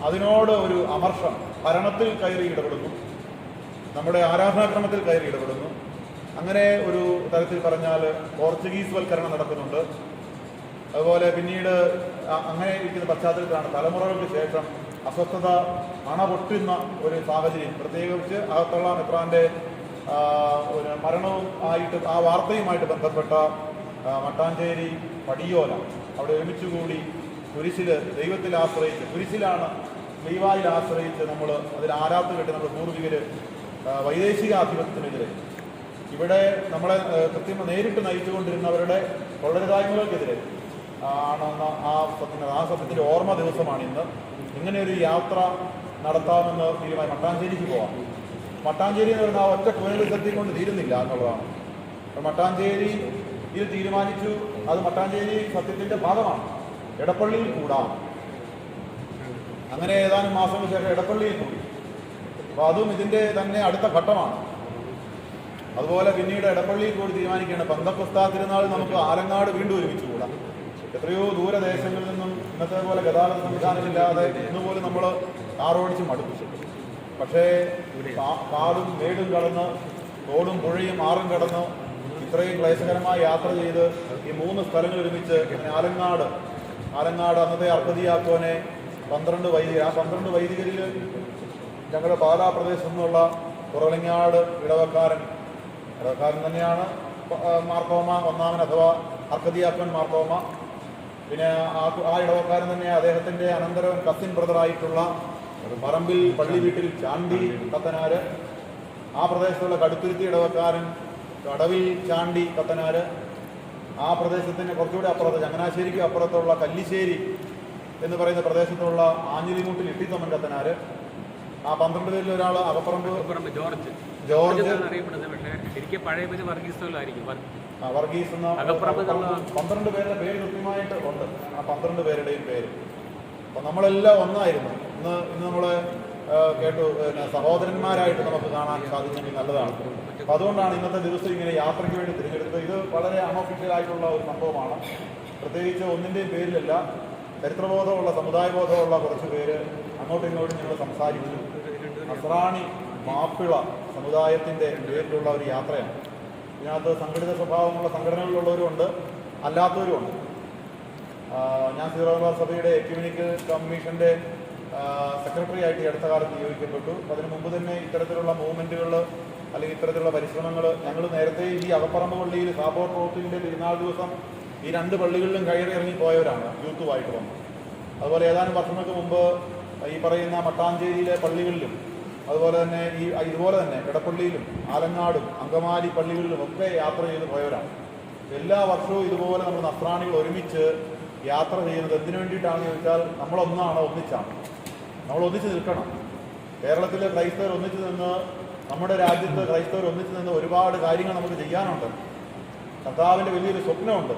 അതിനോട് ഒരു അമർഷം ഭരണത്തിൽ കയറി ഇടപെടുന്നു, നമ്മുടെ ആരാധനാക്രമത്തിൽ കയറി ഇടപെടുന്നു. അങ്ങനെ ഒരു തരത്തിൽ പറഞ്ഞാൽ പോർച്ചുഗീസ് വൽക്കരണം നടക്കുന്നുണ്ട്. അതുപോലെ പിന്നീട് അങ്ങനെ ഇരിക്കുന്ന പശ്ചാത്തലത്തിലാണ് തലമുറകൾക്ക് ശേഷം അസ്വസ്ഥത അണപൊട്ടുന്ന ഒരു സാഹചര്യം, പ്രത്യേകിച്ച് അകത്തുള്ള മെത്രാൻ്റെ ഒരു മരണവും ആയിട്ട് ആ വാർത്തയുമായിട്ട് ബന്ധപ്പെട്ട മട്ടാഞ്ചേരി പടിയോല അവിടെ ഒരുമിച്ചുകൂടി കുരിശിൽ ദൈവത്തിൽ ആശ്രയിച്ച്, കുരിശിലാണ് ദൈവായിൽ ആശ്രയിച്ച് നമ്മൾ അതിൽ ആരാത്ത് കെട്ടി നമ്മുടെ പൂർവികർ വൈദേശിക ആധിപത്യത്തിനെതിരെ, ഇവിടെ നമ്മളെ നേരിട്ട് നയിച്ചുകൊണ്ടിരുന്നവരുടെ കൊള്ളരുതായ്മകൾക്കെതിരെ ആണെന്ന ആ സത്യത്തിൻ്റെ ഓർമ്മ ദിവസമാണ് ഇന്ന്. ഇങ്ങനെയൊരു യാത്ര നടത്താമെന്ന് തീരുമാനം. മട്ടാഞ്ചേരിക്ക് പോവാം. മട്ടാഞ്ചേരി എന്ന് പറയുന്ന ആ ഒറ്റ പുനരുദ്ധത്തിൽ കൊണ്ട് തീരുന്നില്ല എന്നുള്ളതാണ്. മട്ടാഞ്ചേരി ഇത് തീരുമാനിച്ചു, അത് മട്ടാഞ്ചേരി സത്യത്തിൻ്റെ ഭാഗമാണ്. എടപ്പള്ളിയിൽ കൂടാം. അങ്ങനെ ഏതാനും മാസങ്ങൾക്ക് ശേഷം എടപ്പള്ളിയിൽ കൂടി. അപ്പോൾ അതും ഇതിൻ്റെ തന്നെ അടുത്ത ഘട്ടമാണ്. അതുപോലെ പിന്നീട് എടപ്പള്ളിയിൽ കൂടി തീരുമാനിക്കുകയാണ് പെന്തക്കോസ്താ തിരുനാൾ നമുക്ക് ആലങ്ങാട് വീണ്ടും ഒരുമിച്ച് കൂടാം. എത്രയോ ദൂരദേശങ്ങളിൽ നിന്നും ഇന്നത്തെ പോലെ ഗതാഗത സംവിധാനമില്ലാതെ ഇന്നുപോലും നമ്മൾ കാറോടിച്ച് മടുപ്പിച്ചു. പക്ഷേ കാടും മേടും കടന്ന് തോടും പുഴയും ആറും കടന്ന് ഇത്രയും ക്ലേശകരമായ യാത്ര ചെയ്ത് ഈ 3 സ്ഥലങ്ങൾ ഒരുമിച്ച് ആലങ്ങാട് അന്നത്തെ അർക്കതിയാക്കോനെ 12 വൈദികർ, ആ 12 വൈദികരിൽ ഞങ്ങളുടെ പാലാ പ്രദേശത്തു നിന്നുള്ള കുറവലങ്ങാട് ഇടവക്കാരൻ തന്നെയാണ് മാർത്തോമ ഒന്നാമൻ അഥവാ അർക്കതിയാക്കോൻ മാർത്തോമ. പിന്നെ ആ ഇടവക്കാരൻ തന്നെ അദ്ദേഹത്തിൻ്റെ അനന്തരവൻ കസിൻ ബ്രദറായിട്ടുള്ള പറമ്പിൽ പള്ളി വീട്ടിൽ ചാണ്ടി കത്തനാര്, ആ പ്രദേശത്തുള്ള കടുത്തുരുത്തി ഇടവക്കാരൻ കടവിൽ ചാണ്ടി കത്തനാര്, ആ പ്രദേശത്തിന് കുറച്ചുകൂടി അപ്പുറത്ത് ചങ്ങനാശ്ശേരിക്കും അപ്പുറത്തുള്ള കല്ലിശ്ശേരി എന്ന് പറയുന്ന പ്രദേശത്തുള്ള ആഞ്ഞിലിമൂട്ടിൽ ഇട്ടിത്തമ്മൻ കത്തനാര്, ആ 12 പേരിൽ ഒരാൾ അകപ്പറമ്പ് ജോർജ് വർഗീസ് എന്ന 12 പേരുടെ പേര് കൃത്യമായിട്ട് ഉണ്ട്. ആ 12 പേരുടെയും പേര്. അപ്പം നമ്മളെല്ലാം ഒന്നായിരുന്നു. ഇന്ന് നമ്മൾ കേട്ടു, സഹോദരന്മാരായിട്ട് നമുക്ക് കാണാൻ സാധിച്ചെങ്കിൽ നല്ലതാണ്. അപ്പം അതുകൊണ്ടാണ് ഇന്നത്തെ ദിവസം ഇങ്ങനെ യാത്രയ്ക്ക് വേണ്ടി തിരഞ്ഞെടുത്തത്. ഇത് വളരെ അൺഒഫീഷ്യലായിട്ടുള്ള ഒരു സംഭവമാണ്. പ്രത്യേകിച്ച് ഒന്നിൻ്റെയും പേരിലല്ല, ചരിത്രബോധമുള്ള സമുദായബോധമുള്ള കുറച്ച് പേര് അങ്ങോട്ടും ഇങ്ങോട്ടും ഞങ്ങൾ സംസാരിച്ചു. നസ്രാണി മാപ്പിള സമുദായത്തിൻ്റെ പേരിലുള്ള ഒരു യാത്രയാണ്. ഇതിനകത്ത് സംഘടിത സ്വഭാവമുള്ള സംഘടനകളിലുള്ളവരുമുണ്ട്, അല്ലാത്തവരുമുണ്ട്. ഞാൻ സീറോ മലബാർ സഭയുടെ എക്യുമെനിക്കൽ കമ്മീഷൻ്റെ സെക്രട്ടറി ആയിട്ട് ഈ അടുത്ത കാലത്ത് നിയോഗിക്കപ്പെട്ടു. അതിനു മുമ്പ് തന്നെ ഇത്തരത്തിലുള്ള മൂവ്മെൻറ്റുകൾ അല്ലെങ്കിൽ ഇത്തരത്തിലുള്ള പരിശ്രമങ്ങൾ ഞങ്ങൾ നേരത്തെ ഈ അകപ്പറമ്പ് പള്ളിയിൽ സാബോർ പ്രോത്തിൻ്റെ തിരുനാൾ ദിവസം ഈ 2 പള്ളികളിലും കയറി ഇറങ്ങി പോയവരാണ് യൂത്തുമായിട്ട് വന്നത്. അതുപോലെ ഏതാനും വർഷങ്ങൾക്ക് മുമ്പ് ഈ പറയുന്ന മട്ടാഞ്ചേരിയിലെ പള്ളികളിലും അതുപോലെ തന്നെ ഇതുപോലെ തന്നെ എടപ്പള്ളിയിലും ആലങ്ങാടും അങ്കമാലി പള്ളികളിലും ഒക്കെ യാത്ര ചെയ്ത് പോയവരാണ്. എല്ലാ വർഷവും ഇതുപോലെ നമ്മൾ നസ്രാണികൾ ഒരുമിച്ച് യാത്ര ചെയ്യുന്നത് എന്തിനു വേണ്ടിയിട്ടാണെന്ന് ചോദിച്ചാൽ നമ്മളൊന്നാണ്, ഒന്നിച്ചാണ്. നമ്മൾ ഒന്നിച്ച് നിൽക്കണം. കേരളത്തിലെ ക്രൈസ്തവർ ഒന്നിച്ച് നിന്ന്, നമ്മുടെ രാജ്യത്ത് ക്രൈസ്തവർ ഒന്നിച്ച് നിന്ന് ഒരുപാട് കാര്യങ്ങൾ നമുക്ക് ചെയ്യാനുണ്ട്. കർത്താവിൻ്റെ വലിയൊരു സ്വപ്നമുണ്ട്.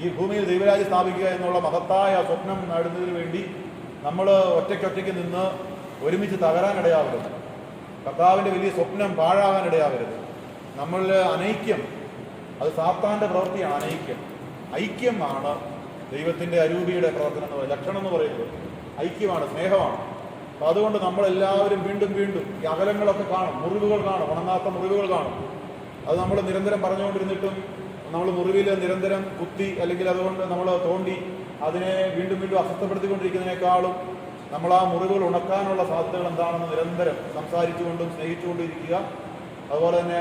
ഈ ഭൂമിയിൽ ദൈവരാജ്യം സ്ഥാപിക്കുക എന്നുള്ള മഹത്തായ സ്വപ്നം നേടുന്നതിന് വേണ്ടി നമ്മൾ ഒറ്റയ്ക്കൊറ്റയ്ക്ക് നിന്ന് ഒരുമിച്ച് തകരാനിടയാവരുത്. കർത്താവിൻ്റെ വലിയ സ്വപ്നം പാഴാകാനിടയാവരുത്. നമ്മളിൽ അനൈക്യം, അത് സാത്താൻ്റെ പ്രവൃത്തിയാണ്. അനൈക്യം, ഐക്യമാണ് ദൈവത്തിൻ്റെ അരൂപിയുടെ പ്രവർത്തനം എന്ന് പറയുന്നത്. ലക്ഷണം എന്ന് പറയുന്നത് ഐക്യമാണ്, സ്നേഹമാണ്. അപ്പം അതുകൊണ്ട് നമ്മളെല്ലാവരും വീണ്ടും വീണ്ടും ഈ അകലങ്ങളൊക്കെ കാണും, മുറിവുകൾ കാണും, ഉണങ്ങാത്ത മുറിവുകൾ കാണും. അത് നമ്മൾ നിരന്തരം പറഞ്ഞുകൊണ്ടിരുന്നിട്ടും നമ്മൾ മുറിവിൽ നിരന്തരം കുത്തി അല്ലെങ്കിൽ അതുകൊണ്ട് നമ്മൾ തോണ്ടി അതിനെ വീണ്ടും വീണ്ടും അസ്വസ്ഥപ്പെടുത്തിക്കൊണ്ടിരിക്കുന്നതിനേക്കാളും നമ്മൾ ആ മുറിവുകൾ ഉണക്കാനുള്ള സാധ്യതകൾ എന്താണെന്ന് നിരന്തരം സംസാരിച്ചുകൊണ്ടും സ്നേഹിച്ചുകൊണ്ടും ഇരിക്കുക. അതുപോലെ തന്നെ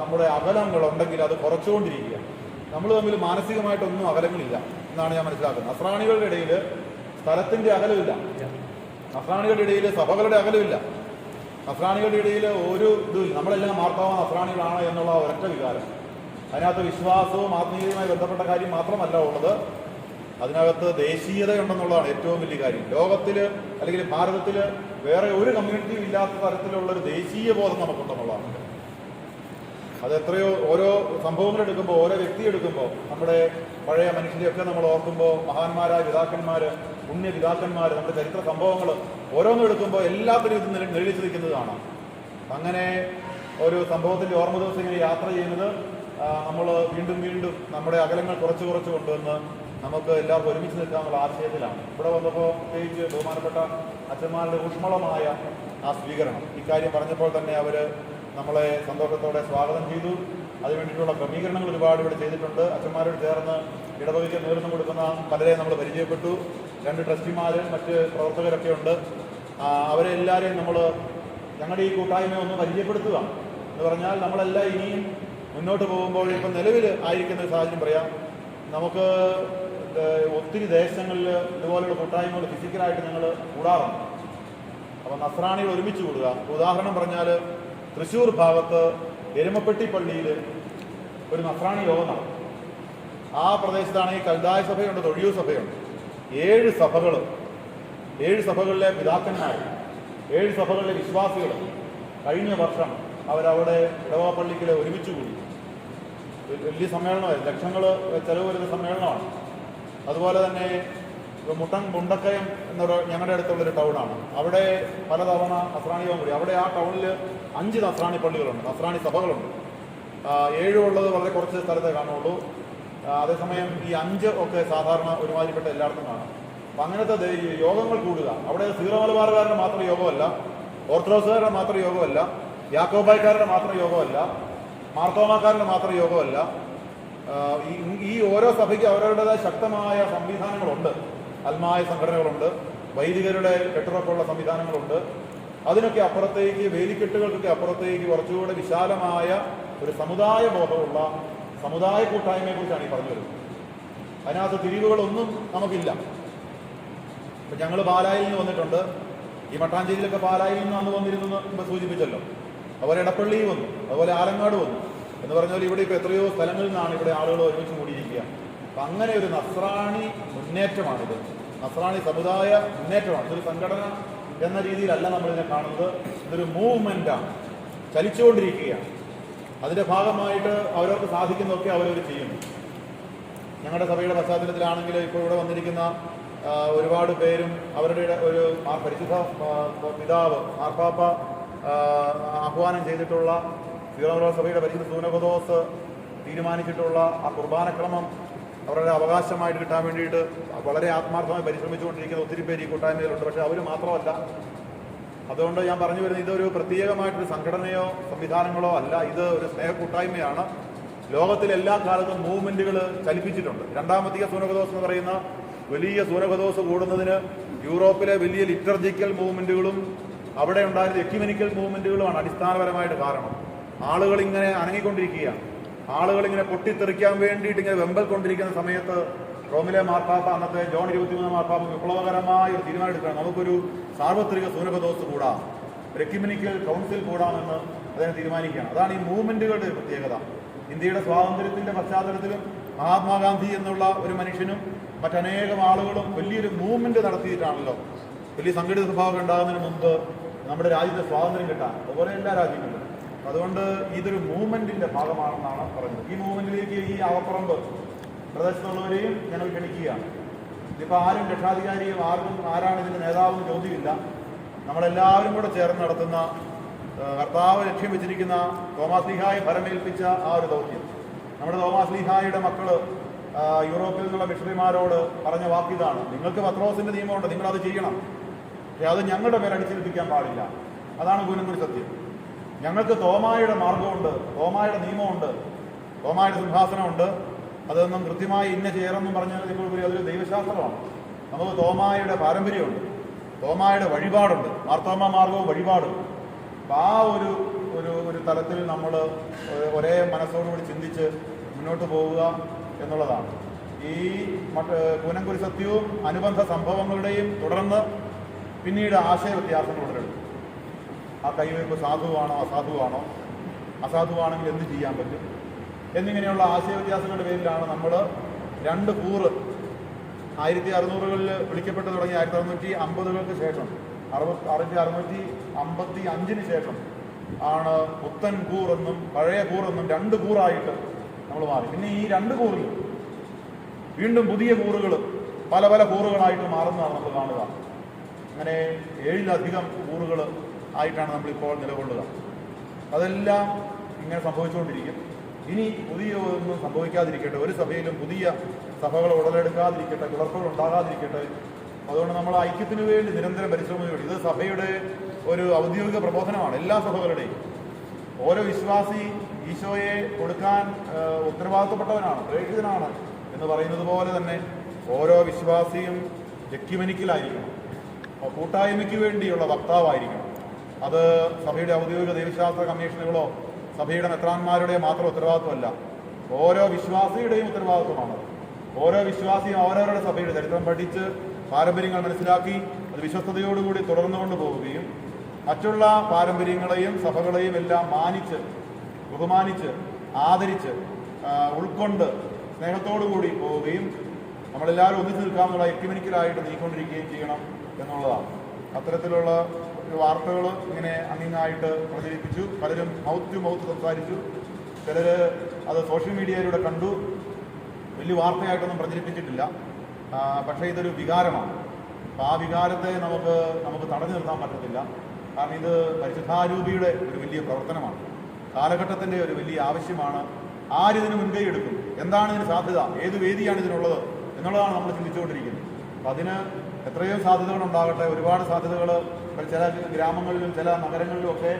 നമ്മുടെ അകലങ്ങളുണ്ടെങ്കിൽ അത് കുറച്ചുകൊണ്ടിരിക്കുക. നമ്മൾ തമ്മിൽ മാനസികമായിട്ടൊന്നും അകലങ്ങളില്ല എന്നാണ് ഞാൻ മനസ്സിലാക്കുന്നത്. നസ്രാണികളുടെ ഇടയിൽ സ്ഥലത്തിൻ്റെ അകലമില്ല, നസ്രാണികളുടെ ഇടയിൽ സഭകളുടെ അകലമില്ല, നസ്രാണികളുടെ ഇടയിൽ ഒരു ഇതുമില്ല. നമ്മളെല്ലാം മാർത്തോമ നസ്രാണികളാണ് എന്നുള്ള ഒരൊറ്റ വികാരം. അതിനകത്ത് വിശ്വാസവും ആത്മീയതയുമായി ബന്ധപ്പെട്ട കാര്യം മാത്രമല്ല ഉള്ളത്, അതിനകത്ത് ദേശീയതയുണ്ടെന്നുള്ളതാണ് ഏറ്റവും വലിയ കാര്യം. ലോകത്തിൽ അല്ലെങ്കിൽ ഭാരതത്തിൽ വേറെ ഒരു കമ്മ്യൂണിറ്റിയും ഇല്ലാത്ത തരത്തിലുള്ളൊരു ദേശീയ ബോധം നമുക്കുണ്ടെന്നുള്ളതാണ്. അത് എത്രയോ ഓരോ സംഭവങ്ങൾ എടുക്കുമ്പോൾ, ഓരോ വ്യക്തി എടുക്കുമ്പോൾ, നമ്മുടെ പഴയ മനുഷ്യരെയൊക്കെ നമ്മൾ ഓർക്കുമ്പോൾ, മഹാന്മാരായ പിതാക്കന്മാർ, പുണ്യ പിതാക്കന്മാർ, നമ്മുടെ ചരിത്ര സംഭവങ്ങൾ ഓരോന്നും എടുക്കുമ്പോൾ എല്ലാത്തിനും ഇത് നിഴലിച്ച് നിൽക്കുന്നത് കാണാം. അങ്ങനെ ഒരു സംഭവത്തിൻ്റെ ഓർമ്മ ദിവസം ഇങ്ങനെ യാത്ര ചെയ്യുന്നത് നമ്മൾ വീണ്ടും വീണ്ടും നമ്മുടെ അകലങ്ങൾ കുറച്ച് കുറച്ച് കൊണ്ടുവന്ന് നമുക്ക് എല്ലാവർക്കും ഒരുമിച്ച് നിൽക്കാനുള്ള ആശയത്തിലാണ്. ഇവിടെ വന്നപ്പോൾ പ്രത്യേകിച്ച് ബഹുമാനപ്പെട്ട അച്ഛന്മാരുടെ ഊഷ്മളമായ ആ സ്വീകരണം, ഇക്കാര്യം പറഞ്ഞപ്പോൾ തന്നെ അവർ നമ്മളെ സന്തോഷത്തോടെ സ്വാഗതം ചെയ്തു. അതിനുവേണ്ടിയിട്ടുള്ള ക്രമീകരണങ്ങൾ ഒരുപാട് ഇവിടെ ചെയ്തിട്ടുണ്ട്. അച്ഛന്മാരോട് ചേർന്ന് ഇടവകയ്ക്ക് നേതൃത്വം കൊടുക്കുന്ന പലരെ നമ്മൾ പരിചയപ്പെട്ടു. 2 ട്രസ്റ്റിമാർ, മറ്റ് പ്രവർത്തകരൊക്കെ ഉണ്ട്. അവരെ എല്ലാവരെയും നമ്മൾ ഞങ്ങളുടെ ഈ കൂട്ടായ്മയെ ഒന്ന് പരിചയപ്പെടുത്തുക എന്ന് പറഞ്ഞാൽ, നമ്മളെല്ലാം ഇനിയും മുന്നോട്ട് പോകുമ്പോൾ ഇപ്പം നിലവിൽ ആയിരിക്കുന്ന ഒരു സാഹചര്യം പറയാം. നമുക്ക് ഒത്തിരി ദേശങ്ങളിൽ ഇതുപോലുള്ള കൂട്ടായ്മകൾ ഫിസിക്കലായിട്ട് ഞങ്ങൾ കൂടാറുണ്ട്. അപ്പം നസ്രാണികൾ ഒരുമിച്ച് കൂടുക. ഉദാഹരണം പറഞ്ഞാൽ, തൃശ്ശൂർ ഭാഗത്ത് എരുമപ്പെട്ടി പള്ളിയിൽ ഒരു നസ്രാണി യോഗം നടക്കും. ആ പ്രദേശത്താണെങ്കിൽ കൽദായ സഭയുണ്ട്, തൊഴിയൂർ സഭയുണ്ട്. 7 സഭകൾ, 7 സഭകളിലെ പിതാക്കന്മാർ, 7 സഭകളിലെ വിശ്വാസികൾ കഴിഞ്ഞ വർഷം അവരവിടെ ഇടവപ്പള്ളിക്കൽ ഒരുമിച്ച് കൂടി. വലിയ സമ്മേളനമായിരുന്നു, ലക്ഷങ്ങൾ ചെലവ് വരുന്ന സമ്മേളനമാണ്. അതുപോലെ തന്നെ മുണ്ടക്കയം എന്നൊരു ഞങ്ങളുടെ അടുത്തുള്ളൊരു ടൗണാണ്. അവിടെ പലതവണ നസ്രാണി യോഗം കൂടി. അവിടെ ആ ടൗണിൽ 5 നസ്രാണി പള്ളികളുണ്ട്, നസ്രാണി സഭകളുണ്ട്. 7 ഉള്ളത് വളരെ കുറച്ച് സ്ഥലത്തേ കാണുള്ളൂ. അതേസമയം ഈ 5 ഒക്കെ സാധാരണ ഒരുമാതിരിപ്പെട്ട എല്ലായിടത്തും കാണാം. അപ്പം അങ്ങനത്തെ യോഗങ്ങൾ കൂടുക. അവിടെ സീറോ മലബാറുകാരുടെ മാത്രം യോഗമല്ല, ഓർത്തഡോക്സുകാരുടെ മാത്രം യോഗമല്ല, യാക്കോബായ്ക്കാരുടെ മാത്രം യോഗമല്ല, മാർത്തോമാക്കാരുടെ മാത്രം യോഗമല്ല. ഈ ഓരോ സഭയ്ക്ക് അവരവരുടേതായ ശക്തമായ സംവിധാനങ്ങളുണ്ട്. അൽമായ സംഘടനകളുണ്ട്, വൈദികരുടെ കെട്ടുറപ്പുള്ള സംവിധാനങ്ങളുണ്ട്. അതിനൊക്കെ അപ്പുറത്തേക്ക്, വേലിക്കെട്ടുകൾക്കൊക്കെ അപ്പുറത്തേക്ക് കുറച്ചുകൂടെ വിശാലമായ ഒരു സമുദായ ബോധമുള്ള സമുദായ കൂട്ടായ്മയെക്കുറിച്ചാണ് ഈ പറഞ്ഞു വരുന്നത്. അതിനകത്ത് തിരിവുകളൊന്നും നമുക്കില്ല. ഇപ്പം ഞങ്ങൾ പാലായിൽ നിന്ന് വന്നിട്ടുണ്ട്. ഈ മട്ടാഞ്ചേരിയിലൊക്കെ പാലായിൽ നിന്ന് അന്ന് വന്നിരുന്നു ഇപ്പോൾ സൂചിപ്പിച്ചല്ലോ. അതുപോലെ എടപ്പള്ളിയിൽ വന്നു, അതുപോലെ ആലങ്ങാട് വന്നു എന്ന് പറഞ്ഞാൽ ഇവിടെ ഇപ്പോൾ എത്രയോ സ്ഥലങ്ങളിൽ നിന്നാണ് ഇവിടെ ആളുകൾ ഒരുമിച്ച് കൂടിയിരിക്കുക. അപ്പം അങ്ങനെ ഒരു നസ്രാണി മുന്നേറ്റമാണിത്. നസ്രാണി സമുദായ മുന്നേറ്റമാണ്. ഇതൊരു സംഘടന എന്ന രീതിയിലല്ല നമ്മളിതിനെ കാണുന്നത്. ഇതൊരു മൂവ്മെൻ്റാണ്, ചലിച്ചുകൊണ്ടിരിക്കുകയാണ്. അതിൻ്റെ ഭാഗമായിട്ട് അവരവർക്ക് സാധിക്കുന്നതൊക്കെ അവരവർ ചെയ്യുന്നു. ഞങ്ങളുടെ സഭയുടെ പശ്ചാത്തലത്തിലാണെങ്കിൽ ഇപ്പോൾ ഇവിടെ വന്നിരിക്കുന്ന ഒരുപാട് പേരും അവരുടെ ഒരു പരിശുദ്ധ പിതാവ് മാർപ്പാപ്പ ആഹ്വാനം ചെയ്തിട്ടുള്ള സീറോ സഭയുടെ പരിശുദ്ധ സൂനകദോസ് തീരുമാനിച്ചിട്ടുള്ള ആ കുർബാനക്രമം അവരുടെ അവകാശമായിട്ട് കിട്ടാൻ വേണ്ടിയിട്ട് വളരെ ആത്മാർത്ഥമായി പരിശ്രമിച്ചുകൊണ്ടിരിക്കുന്ന ഒത്തിരി പേര് ഈ കൂട്ടായ്മയിലുണ്ട്. പക്ഷേ അവർ മാത്രമല്ല. അതുകൊണ്ട് ഞാൻ പറഞ്ഞു വരുന്നത് ഇതൊരു പ്രത്യേകമായിട്ടൊരു സംഘടനയോ സംവിധാനങ്ങളോ അല്ല, ഇത് ഒരു സ്നേഹ കൂട്ടായ്മയാണ്. ലോകത്തിലെ എല്ലാ കാലത്തും മൂവ്മെൻറ്റുകൾ ചലിപ്പിച്ചിട്ടുണ്ട്. രണ്ടാം വത്തിക്കാൻ സൂനകദോസ് എന്ന് പറയുന്ന വലിയ സൂനകദോസ് കൂടുന്നതിന് യൂറോപ്പിലെ വലിയ ലിറ്റർജിക്കൽ മൂവ്മെൻറ്റുകളും അവിടെ ഉണ്ടായിരുന്ന എക്യുമെനിക്കൽ മൂവ്മെൻറ്റുകളുമാണ് അടിസ്ഥാനപരമായിട്ട് കാരണം. ആളുകൾ ഇങ്ങനെ അനങ്ങിക്കൊണ്ടിരിക്കുകയാണ്. ആളുകളിങ്ങനെ പൊട്ടിത്തെറിക്കാൻ വേണ്ടിയിട്ട് ഇങ്ങനെ വെമ്പൽ കൊണ്ടിരിക്കുന്ന സമയത്ത് റോമിലെ മാർപ്പാപ്പ, അന്നത്തെ ജോൺ 23 മാർപ്പാപ്പ വിപ്ലവകരമായ ഒരു തീരുമാനം എടുക്കണം. നമുക്കൊരു സാർവത്രിക സൂനകദോസ് കൂടാം, ഒരു എക്യുമെനിക്കൽ കൗൺസിൽ കൂടാമെന്ന് അദ്ദേഹം തീരുമാനിക്കുകയാണ്. അതാണ് ഈ മൂവ്മെൻറ്റുകളുടെ പ്രത്യേകത. ഇന്ത്യയുടെ സ്വാതന്ത്ര്യത്തിൻ്റെ പശ്ചാത്തലത്തിലും മഹാത്മാഗാന്ധി എന്നുള്ള ഒരു മനുഷ്യനും മറ്റനേകം ആളുകളും വലിയൊരു മൂവ്മെൻറ്റ് നടത്തിയിട്ടാണല്ലോ വലിയ സംഘടിത സ്വഭാവം ഉണ്ടാകുന്നതിന് മുമ്പ് നമ്മുടെ രാജ്യത്തെ സ്വാതന്ത്ര്യം കിട്ടാൻ, അതുപോലെ എല്ലാ രാജ്യങ്ങളിലും. അതുകൊണ്ട് ഇതൊരു മൂവ്മെൻറ്റിൻ്റെ ഭാഗമാണെന്നാണ് പറയുന്നത്. ഈ മൂവ്മെൻറ്റിലേക്ക് ഈ അവപ്പറമ്പ് പ്രദേശത്തുള്ളവരെയും ഞങ്ങൾ ക്ഷണിക്കുകയാണ്. ഇതിപ്പോൾ ആരും രക്ഷാധികാരിയും ആരാണ് ഇതിൻ്റെ നേതാവെന്ന് ചോദ്യമില്ല. നമ്മളെല്ലാവരും കൂടെ ചേർന്ന് നടത്തുന്ന കർത്താവ് ലക്ഷ്യം വെച്ചിരിക്കുന്ന തോമാസ്ലീഹായെ ഫലമേൽപ്പിച്ച ആ ഒരു ദൗത്യം. നമ്മുടെ തോമാസ്ലീഹായുടെ മക്കൾ യൂറോപ്പിൽ നിന്നുള്ള മിഷണറിമാരോട് പറഞ്ഞ വാക്കിതാണ്: നിങ്ങൾക്ക് പത്രോസിൻ്റെ നിയമമുണ്ട്, നിങ്ങളത് ചെയ്യണം, പക്ഷേ അത് ഞങ്ങളുടെ മേൽ അടിച്ചേൽപ്പിക്കാൻ പാടില്ല. അതാണ് കൂനൻകുടി സത്യം. ഞങ്ങൾക്ക് തോമായുടെ മാർഗമുണ്ട്, തോമായുടെ നിയമമുണ്ട്, തോമായുടെ സിംഹാസനമുണ്ട്. അതൊന്നും കൃത്യമായി ഇന്ന ചെയ്യണമെന്നും പറഞ്ഞാൽ ഇപ്പോൾ അതൊരു ദൈവശാസ്ത്രമാണ്. നമുക്ക് തോമായുടെ പാരമ്പര്യമുണ്ട്, തോമായുടെ വഴിപാടുണ്ട്, മാർത്തോമ മാർഗവും വഴിപാടും. അപ്പം ആ ഒരു തലത്തിൽ നമ്മൾ ഒരേ മനസ്സോടുകൂടി ചിന്തിച്ച് മുന്നോട്ട് പോവുക എന്നുള്ളതാണ്. ഈ കൂനൻകുടി സത്യവും അനുബന്ധ സംഭവങ്ങളുടെയും തുടർന്ന് പിന്നീട് ആശയ വ്യത്യാസങ്ങൾ ഉടലെടുക്കും. ആ കൈവയ്പ് സാധുവാണോ അസാധുവാണോ, അസാധുവാണെങ്കിൽ എന്ത് ചെയ്യാൻ പറ്റും എന്നിങ്ങനെയുള്ള ആശയ വ്യത്യാസങ്ങളുടെ പേരിലാണ് നമ്മൾ 2 കൂറ് 1600-കളിൽ വിളിക്കപ്പെട്ട് തുടങ്ങി 1650-കൾക്ക് ശേഷം 1655-ന് ശേഷം ആണ് പുത്തൻ കൂറെന്നും പഴയ കൂറെന്നും 2 കൂറായിട്ട് നമ്മൾ മാറി. പിന്നെ ഈ 2 കൂറിൽ വീണ്ടും പുതിയ കൂറുകൾ പല പല കൂറുകളായിട്ട് മാറുന്നതാണ് നമ്മൾ കാണുക. അങ്ങനെ 7-ലധികം കൂറുകൾ ആയിട്ടാണ് നമ്മളിപ്പോൾ നിലകൊള്ളുക. അതെല്ലാം ഇങ്ങനെ സംഭവിച്ചുകൊണ്ടിരിക്കും. ഇനി പുതിയ ഒന്നും സംഭവിക്കാതിരിക്കട്ടെ, ഒരു സഭയിലും പുതിയ സഭകൾ ഉടലെടുക്കാതിരിക്കട്ടെ, പിളർപ്പുകൾ ഉണ്ടാകാതിരിക്കട്ടെ. അതുകൊണ്ട് നമ്മൾ ഐക്യത്തിന് വേണ്ടി നിരന്തരം പരിശ്രമിക്കുകയാണ്. ഇത് സഭയുടെ ഒരു ഔദ്യോഗിക പ്രബോധനമാണ്, എല്ലാ സഭകളുടെയും. ഓരോ വിശ്വാസി ഈശോയെ കൊടുക്കാൻ ഉത്തരവാദിത്തപ്പെട്ടവനാണ്, പ്രേക്ഷിതനാണ് എന്ന് പറയുന്നത് പോലെ തന്നെ ഓരോ വിശ്വാസിയും എക്യുമെനിക്കലായിരിക്കണം, കൂട്ടായ്മയ്ക്ക് വേണ്ടിയുള്ള വക്താവായിരിക്കണം. അത് സഭയുടെ ഔദ്യോഗിക ദൈവശാസ്ത്ര കമ്മീഷനുകളോ സഭയുടെ മെത്രാന്മാരുടെ മാത്രം ഉത്തരവാദിത്വമല്ല, ഓരോ വിശ്വാസിയുടെയും ഉത്തരവാദിത്വമാണ്. ഓരോ വിശ്വാസിയും അവരവരുടെ സഭയുടെ ചരിത്രം പഠിച്ച് പാരമ്പര്യങ്ങൾ മനസ്സിലാക്കി അത് വിശ്വസ്തയോടുകൂടി തുടർന്നുകൊണ്ട് പോവുകയും മറ്റുള്ള പാരമ്പര്യങ്ങളെയും സഭകളെയും എല്ലാം മാനിച്ച് ബഹുമാനിച്ച് ആദരിച്ച് ഉൾക്കൊണ്ട് സ്നേഹത്തോടുകൂടി പോവുകയും നമ്മളെല്ലാവരും ഒന്നിച്ചു നിൽക്കാമെന്നുള്ള എക്യുമെനിക്കലായിട്ട് നീക്കൊണ്ടിരിക്കുകയും ചെയ്യണം എന്നുള്ളതാണ്. അത്തരത്തിലുള്ള വാർത്തകൾ ഇങ്ങനെ അങ്ങിങ്ങായിട്ട് പ്രചരിപ്പിച്ചു. പലരും മൗത്ത് ടു മൗത്ത് സംസാരിച്ചു. ചിലർ അത് സോഷ്യൽ മീഡിയയിലൂടെ കണ്ടു. വലിയ വാർത്തയായിട്ടൊന്നും പ്രചരിപ്പിച്ചിട്ടില്ല. പക്ഷേ ഇതൊരു വികാരമാണ്. അപ്പോൾ ആ വികാരത്തെ നമുക്ക് തടഞ്ഞു നിർത്താൻ പറ്റത്തില്ല. കാരണം ഇത് പരിശുദ്ധാരൂപിയുടെ ഒരു വലിയ പ്രവർത്തനമാണ്, കാലഘട്ടത്തിൻ്റെ ഒരു വലിയ ആവശ്യമാണ്. ആരിതിന് മുൻകൈ എടുക്കും, എന്താണ് ഇതിന് സാധ്യത, ഏത് വേദിയാണ് ഇതിനുള്ളത് എന്നുള്ളതാണ് നമ്മൾ ചിന്തിച്ചുകൊണ്ടിരിക്കുന്നത്. അപ്പോൾ അതിന് എത്രയോ സാധ്യതകളുണ്ടാകട്ടെ. ഒരുപാട് സാധ്യതകൾ ചില ഗ്രാമങ്ങളിലും ചില നഗരങ്ങളിലും ഒക്കെ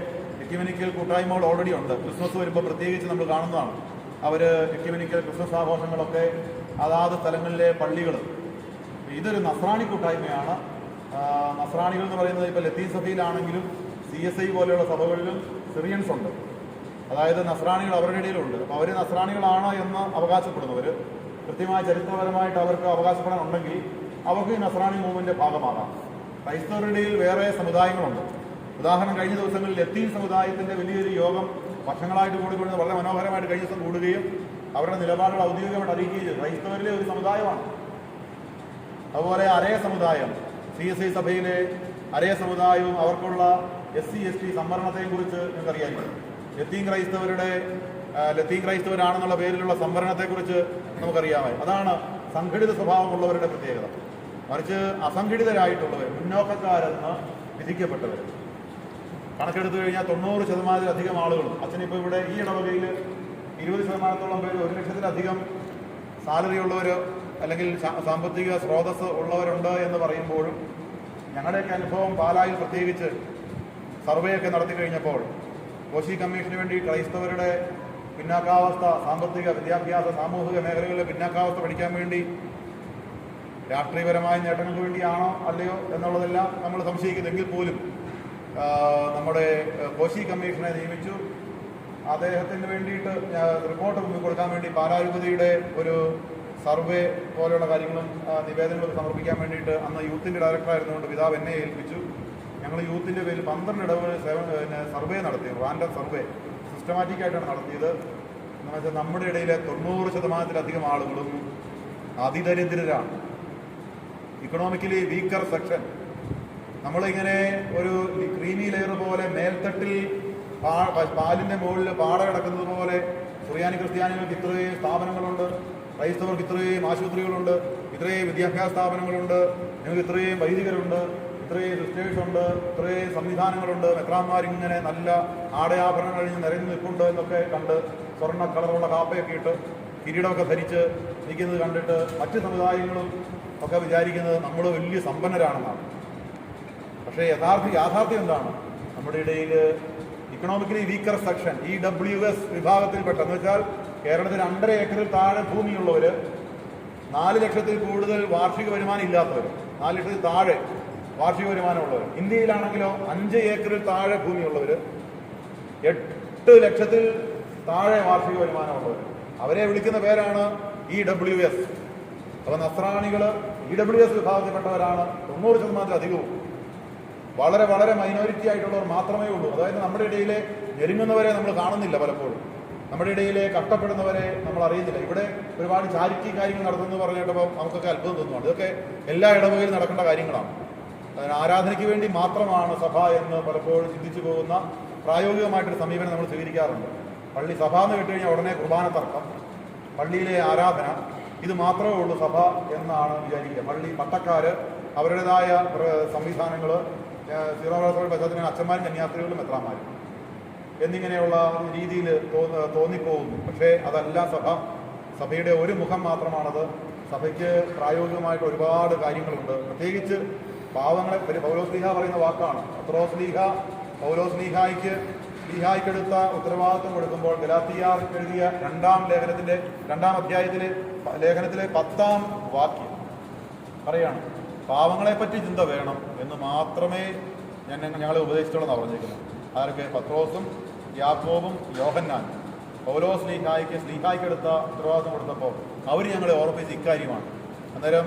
എക്യുമെനിക്കൽ കൂട്ടായ്മകൾ ഓൾറെഡി ഉണ്ട്. ക്രിസ്മസ് വരുമ്പോൾ പ്രത്യേകിച്ച് നമ്മൾ കാണുന്നതാണ്. അവർ എക്യുമെനിക്കൽ ക്രിസ്മസ് ആഘോഷങ്ങളൊക്കെ അതാത് സ്ഥലങ്ങളിലെ പള്ളികൾ. ഇതൊരു നസ്രാണി കൂട്ടായ്മയാണ്. നസ്രാണികൾ എന്ന് പറയുന്നത് ഇപ്പോൾ ലത്തീൻ സഭയിലാണെങ്കിലും CSI പോലെയുള്ള സഭകളിലും സിറിയൻസ് ഉണ്ട്. അതായത് നസ്രാണികൾ അവരുടെ ഇടയിലുണ്ട്. അപ്പോൾ അവർ നസ്രാണികളാണ് എന്ന് അവകാശപ്പെടുന്നവർ, കൃത്യമായ ചരിത്രപരമായിട്ട് അവർക്ക് അവകാശപ്പെടാനുണ്ടെങ്കിൽ അവർക്ക് ഈ നസ്രാണി മൂവ്മെൻറ്റിൻ്റെ ഭാഗമാകാം. ക്രൈസ്തവരുടെ ഇടയിൽ വേറെ സമുദായങ്ങളുണ്ട്. ഉദാഹരണം, കഴിഞ്ഞ ദിവസങ്ങളിൽ ലത്തീൻ സമുദായത്തിൻ്റെ വലിയൊരു യോഗം വർഷങ്ങളായിട്ട് കൂടിക്കൊടുത്ത് വളരെ മനോഹരമായിട്ട് കഴിഞ്ഞ ദിവസം കൂടുകയും അവരുടെ നിലപാടുകൾ ഔദ്യോഗികമായിട്ട് അറിയിക്കുകയും ചെയ്തു. ക്രൈസ്തവരിലെ ഒരു സമുദായമാണ്. അതുപോലെ അരയ സമുദായം, CSI സഭയിലെ അരയ സമുദായവും അവർക്കുള്ള SC ST സംവരണത്തെയും കുറിച്ച് നിങ്ങൾക്കറിയാമല്ലോ. ലത്തീൻ ക്രൈസ്തവരാണെന്നുള്ള പേരിലുള്ള സംവരണത്തെക്കുറിച്ച് നമുക്കറിയാമോ. അതാണ് സംഘടിത സ്വഭാവമുള്ളവരുടെ പ്രത്യേകത. മറിച്ച് അസംഘടിതരായിട്ടുള്ളവർ, മുന്നോക്കക്കാരെന്ന് വിധിക്കപ്പെട്ടവർ കണക്കെടുത്തു കഴിഞ്ഞാൽ 90%-ലധികം ആളുകളും, അച്ഛനിപ്പോൾ ഇവിടെ ഈ ഇടവകയിൽ 20%-ഓളം പേര്, 1 ലക്ഷത്തിലധികം സാലറി ഉള്ളവർ അല്ലെങ്കിൽ സാമ്പത്തിക സ്രോതസ് ഉള്ളവരുണ്ട് എന്ന് പറയുമ്പോഴും ഞങ്ങളുടെയൊക്കെ അനുഭവം പാലായിൽ പ്രത്യേകിച്ച് സർവേ ഒക്കെ നടത്തി കഴിഞ്ഞപ്പോൾ കോശി കമ്മീഷന് വേണ്ടി ക്രൈസ്തവരുടെ പിന്നാക്കാവസ്ഥ, സാമ്പത്തിക, വിദ്യാഭ്യാസ, സാമൂഹിക മേഖലകളിലെ പിന്നാക്കാവസ്ഥ പഠിക്കാൻ വേണ്ടി രാഷ്ട്രീയപരമായ നേട്ടങ്ങൾക്ക് വേണ്ടിയാണോ അല്ലയോ എന്നുള്ളതെല്ലാം നമ്മൾ സംശയിക്കുന്നെങ്കിൽ പോലും നമ്മുടെ കോശി കമ്മീഷനെ നിയമിച്ചു. അദ്ദേഹത്തിന് വേണ്ടിയിട്ട് റിപ്പോർട്ട് കൊടുക്കാൻ വേണ്ടി പാലാരൂപതയുടെ ഒരു സർവേ പോലെയുള്ള കാര്യങ്ങളും നിവേദനങ്ങളും സമർപ്പിക്കാൻ വേണ്ടിയിട്ട് അന്ന് യൂത്തിൻ്റെ ഡയറക്ടറായിരുന്നുകൊണ്ട് പിതാവ് എന്നെ ഏൽപ്പിച്ചു. ഞങ്ങൾ യൂത്തിൻ്റെ പേരിൽ 12 ഇടവുകളിൽ സർവേ നടത്തി, റാൻഡം സർവേ സിസ്റ്റമാറ്റിക്കായിട്ടാണ് നടത്തിയത്. എന്ന് വെച്ചാൽ നമ്മുടെ ഇടയിലെ 90%-ലധികം ആളുകളും അതിദരിദ്രരാണ്, ഇക്കണോമിക്കലി വീക്കർ സെക്ഷൻ. നമ്മളിങ്ങനെ ഒരു ക്രീമി ലെയർ പോലെ മേൽത്തട്ടിൽ പാലിൻ്റെ മുകളിൽ പാട കിടക്കുന്നത് പോലെ സുറിയാനി ക്രിസ്ത്യാനികൾക്ക് ഇത്രയും സ്ഥാപനങ്ങളുണ്ട്, ക്രൈസ്തവർക്ക് ഇത്രയും ആശുപത്രികളുണ്ട്, ഇത്രയും വിദ്യാഭ്യാസ സ്ഥാപനങ്ങളുണ്ട്, ഞങ്ങൾക്ക് ഇത്രയും വൈദികരുണ്ട്, ഇത്രയും സിസ്റ്റേഴ്സുണ്ട്, ഇത്രയും സംവിധാനങ്ങളുണ്ട്, മെത്രാന്മാരിങ്ങനെ നല്ല ആടയാഭരണം കഴിഞ്ഞ് നിരഞ്ഞു നിൽപ്പുണ്ട് എന്നൊക്കെ കണ്ട് സ്വർണ്ണ കളറുള്ള കാപ്പയൊക്കെ ഇട്ട് കിരീടമൊക്കെ ധരിച്ച് നിൽക്കുന്നത് കണ്ടിട്ട് മറ്റ് സമുദായങ്ങളും ഒക്കെ വിചാരിക്കുന്നത് നമ്മൾ വലിയ സമ്പന്നരാണെന്നാണ്. പക്ഷേ യാഥാർത്ഥ്യം എന്താണ്? നമ്മുടെ ഇടയിൽ ഇക്കണോമിക്കലി വീക്കർ സെക്ഷൻ, EWS വിഭാഗത്തിൽപ്പെട്ട, എന്ന് വെച്ചാൽ കേരളത്തിൽ 2.5 ഏക്കറിൽ താഴെ ഭൂമിയുള്ളവർ, 4 ലക്ഷത്തിൽ കൂടുതൽ വാർഷിക വരുമാനം ഇല്ലാത്തവർ, 4 ലക്ഷത്തിൽ താഴെ വാർഷിക വരുമാനമുള്ളവർ. ഇന്ത്യയിലാണെങ്കിലോ 5 ഏക്കറിൽ താഴെ ഭൂമിയുള്ളവർ, 8 ലക്ഷത്തിൽ താഴെ വാർഷിക വരുമാനമുള്ളവർ. അവരെ വിളിക്കുന്ന പേരാണ് EWS. അപ്പോൾ നസ്രാണികൾ EWS വിഭാഗത്തിൽപ്പെട്ടവരാണ് 90%-ലധികവും. വളരെ വളരെ മൈനോറിറ്റി ആയിട്ടുള്ളവർ മാത്രമേ ഉള്ളൂ. അതായത് നമ്മുടെ ഇടയിലെ ഞെരുങ്ങുന്നവരെ നമ്മൾ കാണുന്നില്ല, പലപ്പോഴും നമ്മുടെ ഇടയിലെ കഷ്ടപ്പെടുന്നവരെ നമ്മൾ അറിയുന്നില്ല. ഇവിടെ ഒരുപാട് ചാരിറ്റി കാര്യങ്ങൾ നടത്തുന്നു പറഞ്ഞിട്ടപ്പോൾ നമുക്കൊക്കെ അത്ഭുതം തോന്നുന്നുണ്ട്. ഇതൊക്കെ എല്ലാ ഇടവകയിലും നടക്കേണ്ട കാര്യങ്ങളാണ്. ആരാധനയ്ക്ക് വേണ്ടി മാത്രമാണ് സഭ എന്ന് പലപ്പോഴും ചിന്തിച്ചു പോകുന്ന പ്രായോഗികമായിട്ടൊരു സമീപനം നമ്മൾ സ്വീകരിക്കാറുണ്ട്. പള്ളി സഭ എന്ന് കേട്ടുകഴിഞ്ഞാൽ ഉടനെ കുർബാന തർക്കം, പള്ളിയിലെ ആരാധന, ഇത് മാത്രമേ ഉള്ളൂ സഭ എന്നാണ് വിചാരിക്കുക. പള്ളി പട്ടക്കാർ അവരുടേതായ സംവിധാനങ്ങൾ, സീറോസഭയുടെ പശ്ചാത്തലത്തിൽ അച്ഛന്മാരും കന്യാസ്ത്രീകളും മെത്രാന്മാരും എന്നിങ്ങനെയുള്ള രീതിയിൽ തോന്നിപ്പോകുന്നു. പക്ഷേ അതല്ല സഭ. സഭയുടെ ഒരു മുഖം മാത്രമാണത്. സഭയ്ക്ക് പ്രായോഗികമായിട്ട് ഒരുപാട് കാര്യങ്ങളുണ്ട്. പ്രത്യേകിച്ച് പാവങ്ങളെ, പൗലോസ്ലീഹ പറയുന്ന വാക്കാണ്. പൗലോസ്ലീഹായ്ക്കെടുത്ത ഉത്തരവാദിത്വം കൊടുക്കുമ്പോൾ ഗലാത്യർ എഴുതിയ 2-ാം അധ്യായത്തിലെ ലേഖനത്തിലെ 10-ാം വാക്യം പറയാണ്, പാവങ്ങളെപ്പറ്റി ചിന്ത വേണം എന്ന് മാത്രമേ ഞങ്ങളെ ഉപദേശിച്ചോളെന്നാണ് പറഞ്ഞിരിക്കുന്നത്. ആരൊക്കെ? പത്രോസും യാക്കോബും യോഹന്നാനും പൗലോസ് സ്ലീഹായ്ക്കെടുത്ത ഉത്തരവാദിത്വം കൊടുത്തപ്പോൾ അവർ ഞങ്ങളെ ഓർമ്മിച്ച ഇക്കാര്യമാണ്. അന്നേരം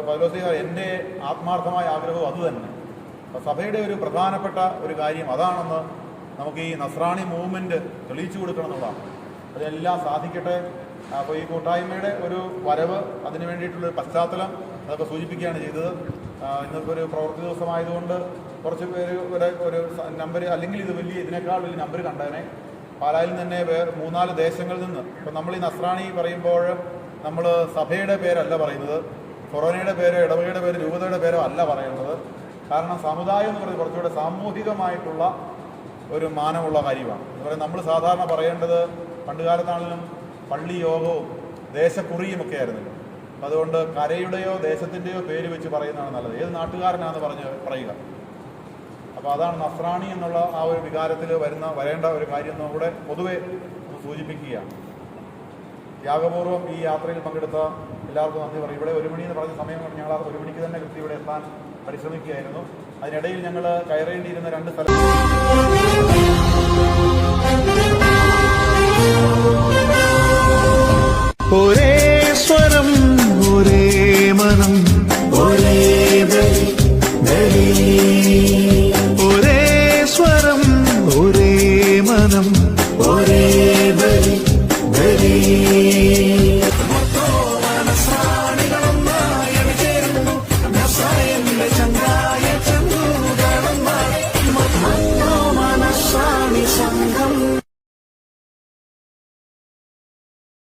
പൗലോസ് സ്ലീഹ, എൻ്റെ ആത്മാർത്ഥമായ ആഗ്രഹവും അതുതന്നെ. അപ്പോൾ സഭയുടെ ഒരു പ്രധാനപ്പെട്ട ഒരു കാര്യം അതാണെന്ന് നമുക്ക് ഈ നസ്രാണി മൂവ്മെൻറ്റ് തെളിയിച്ചു കൊടുക്കണം എന്നുള്ളതാണ്. അതെല്ലാം സാധിക്കട്ടെ. അപ്പോൾ ഈ കൂട്ടായ്മയുടെ ഒരു വരവ്, അതിന് വേണ്ടിയിട്ടുള്ളൊരു പശ്ചാത്തലം അതൊക്കെ സൂചിപ്പിക്കുകയാണ് ചെയ്തത്. ഇന്നിപ്പോൾ ഒരു പ്രവൃത്തി ദിവസമായതുകൊണ്ട് കുറച്ച് പേര് ഒരു നമ്പർ, അല്ലെങ്കിൽ ഇത് ഇതിനേക്കാൾ വലിയ നമ്പർ കണ്ടേനെ. പാലായിൽ തന്നെ 3-4 ദേശങ്ങളിൽ നിന്ന്. ഇപ്പം നമ്മൾ ഈ നസ്രാണി പറയുമ്പോൾ നമ്മൾ സഭയുടെ പേരല്ല പറയുന്നത്, ഫൊറോനയുടെ പേരോ ഇടവകയുടെ പേരോ രൂപതയുടെ പേരോ അല്ല പറയുന്നത്. കാരണം സമുദായം എന്ന് പറയുന്നത് കുറച്ചുകൂടെ സാമൂഹികമായിട്ടുള്ള ഒരു മാനമുള്ള കാര്യമാണ്. അതുപോലെ നമ്മൾ സാധാരണ പറയേണ്ടത് പണ്ടുകാലത്താണെങ്കിലും പള്ളി യോഗവും ദേശക്കുറിയും ഒക്കെ ആയിരുന്നല്ലോ. അതുകൊണ്ട് കരയുടെയോ ദേശത്തിൻ്റെയോ പേര് വെച്ച് പറയുന്നതാണ് നല്ലത്. ഏത് നാട്ടുകാരനാണെന്ന് പറയുക. അപ്പോൾ അതാണ് നസ്രാണി എന്നുള്ള ആ ഒരു വികാരത്തിൽ വരേണ്ട ഒരു കാര്യം എന്ന് കൂടെ പൊതുവെ സൂചിപ്പിക്കുകയാണ്. ത്യാഗപൂർവ്വം ഈ യാത്രയിൽ പങ്കെടുത്ത എല്ലാവർക്കും നന്ദി പറയും. ഇവിടെ 1 മണി എന്ന് പറഞ്ഞ സമയം കൊണ്ട് ഞങ്ങൾ 1 മണിക്ക് തന്നെ കൃത്യം ഇവിടെ എത്താൻ പരിശ്രമിക്കുകയായിരുന്നു. അതിനിടയിൽ ഞങ്ങൾ കയറേണ്ടിയിരുന്ന 2 സ്ഥലം ഒരേ സ്വരം ഒരേ മനം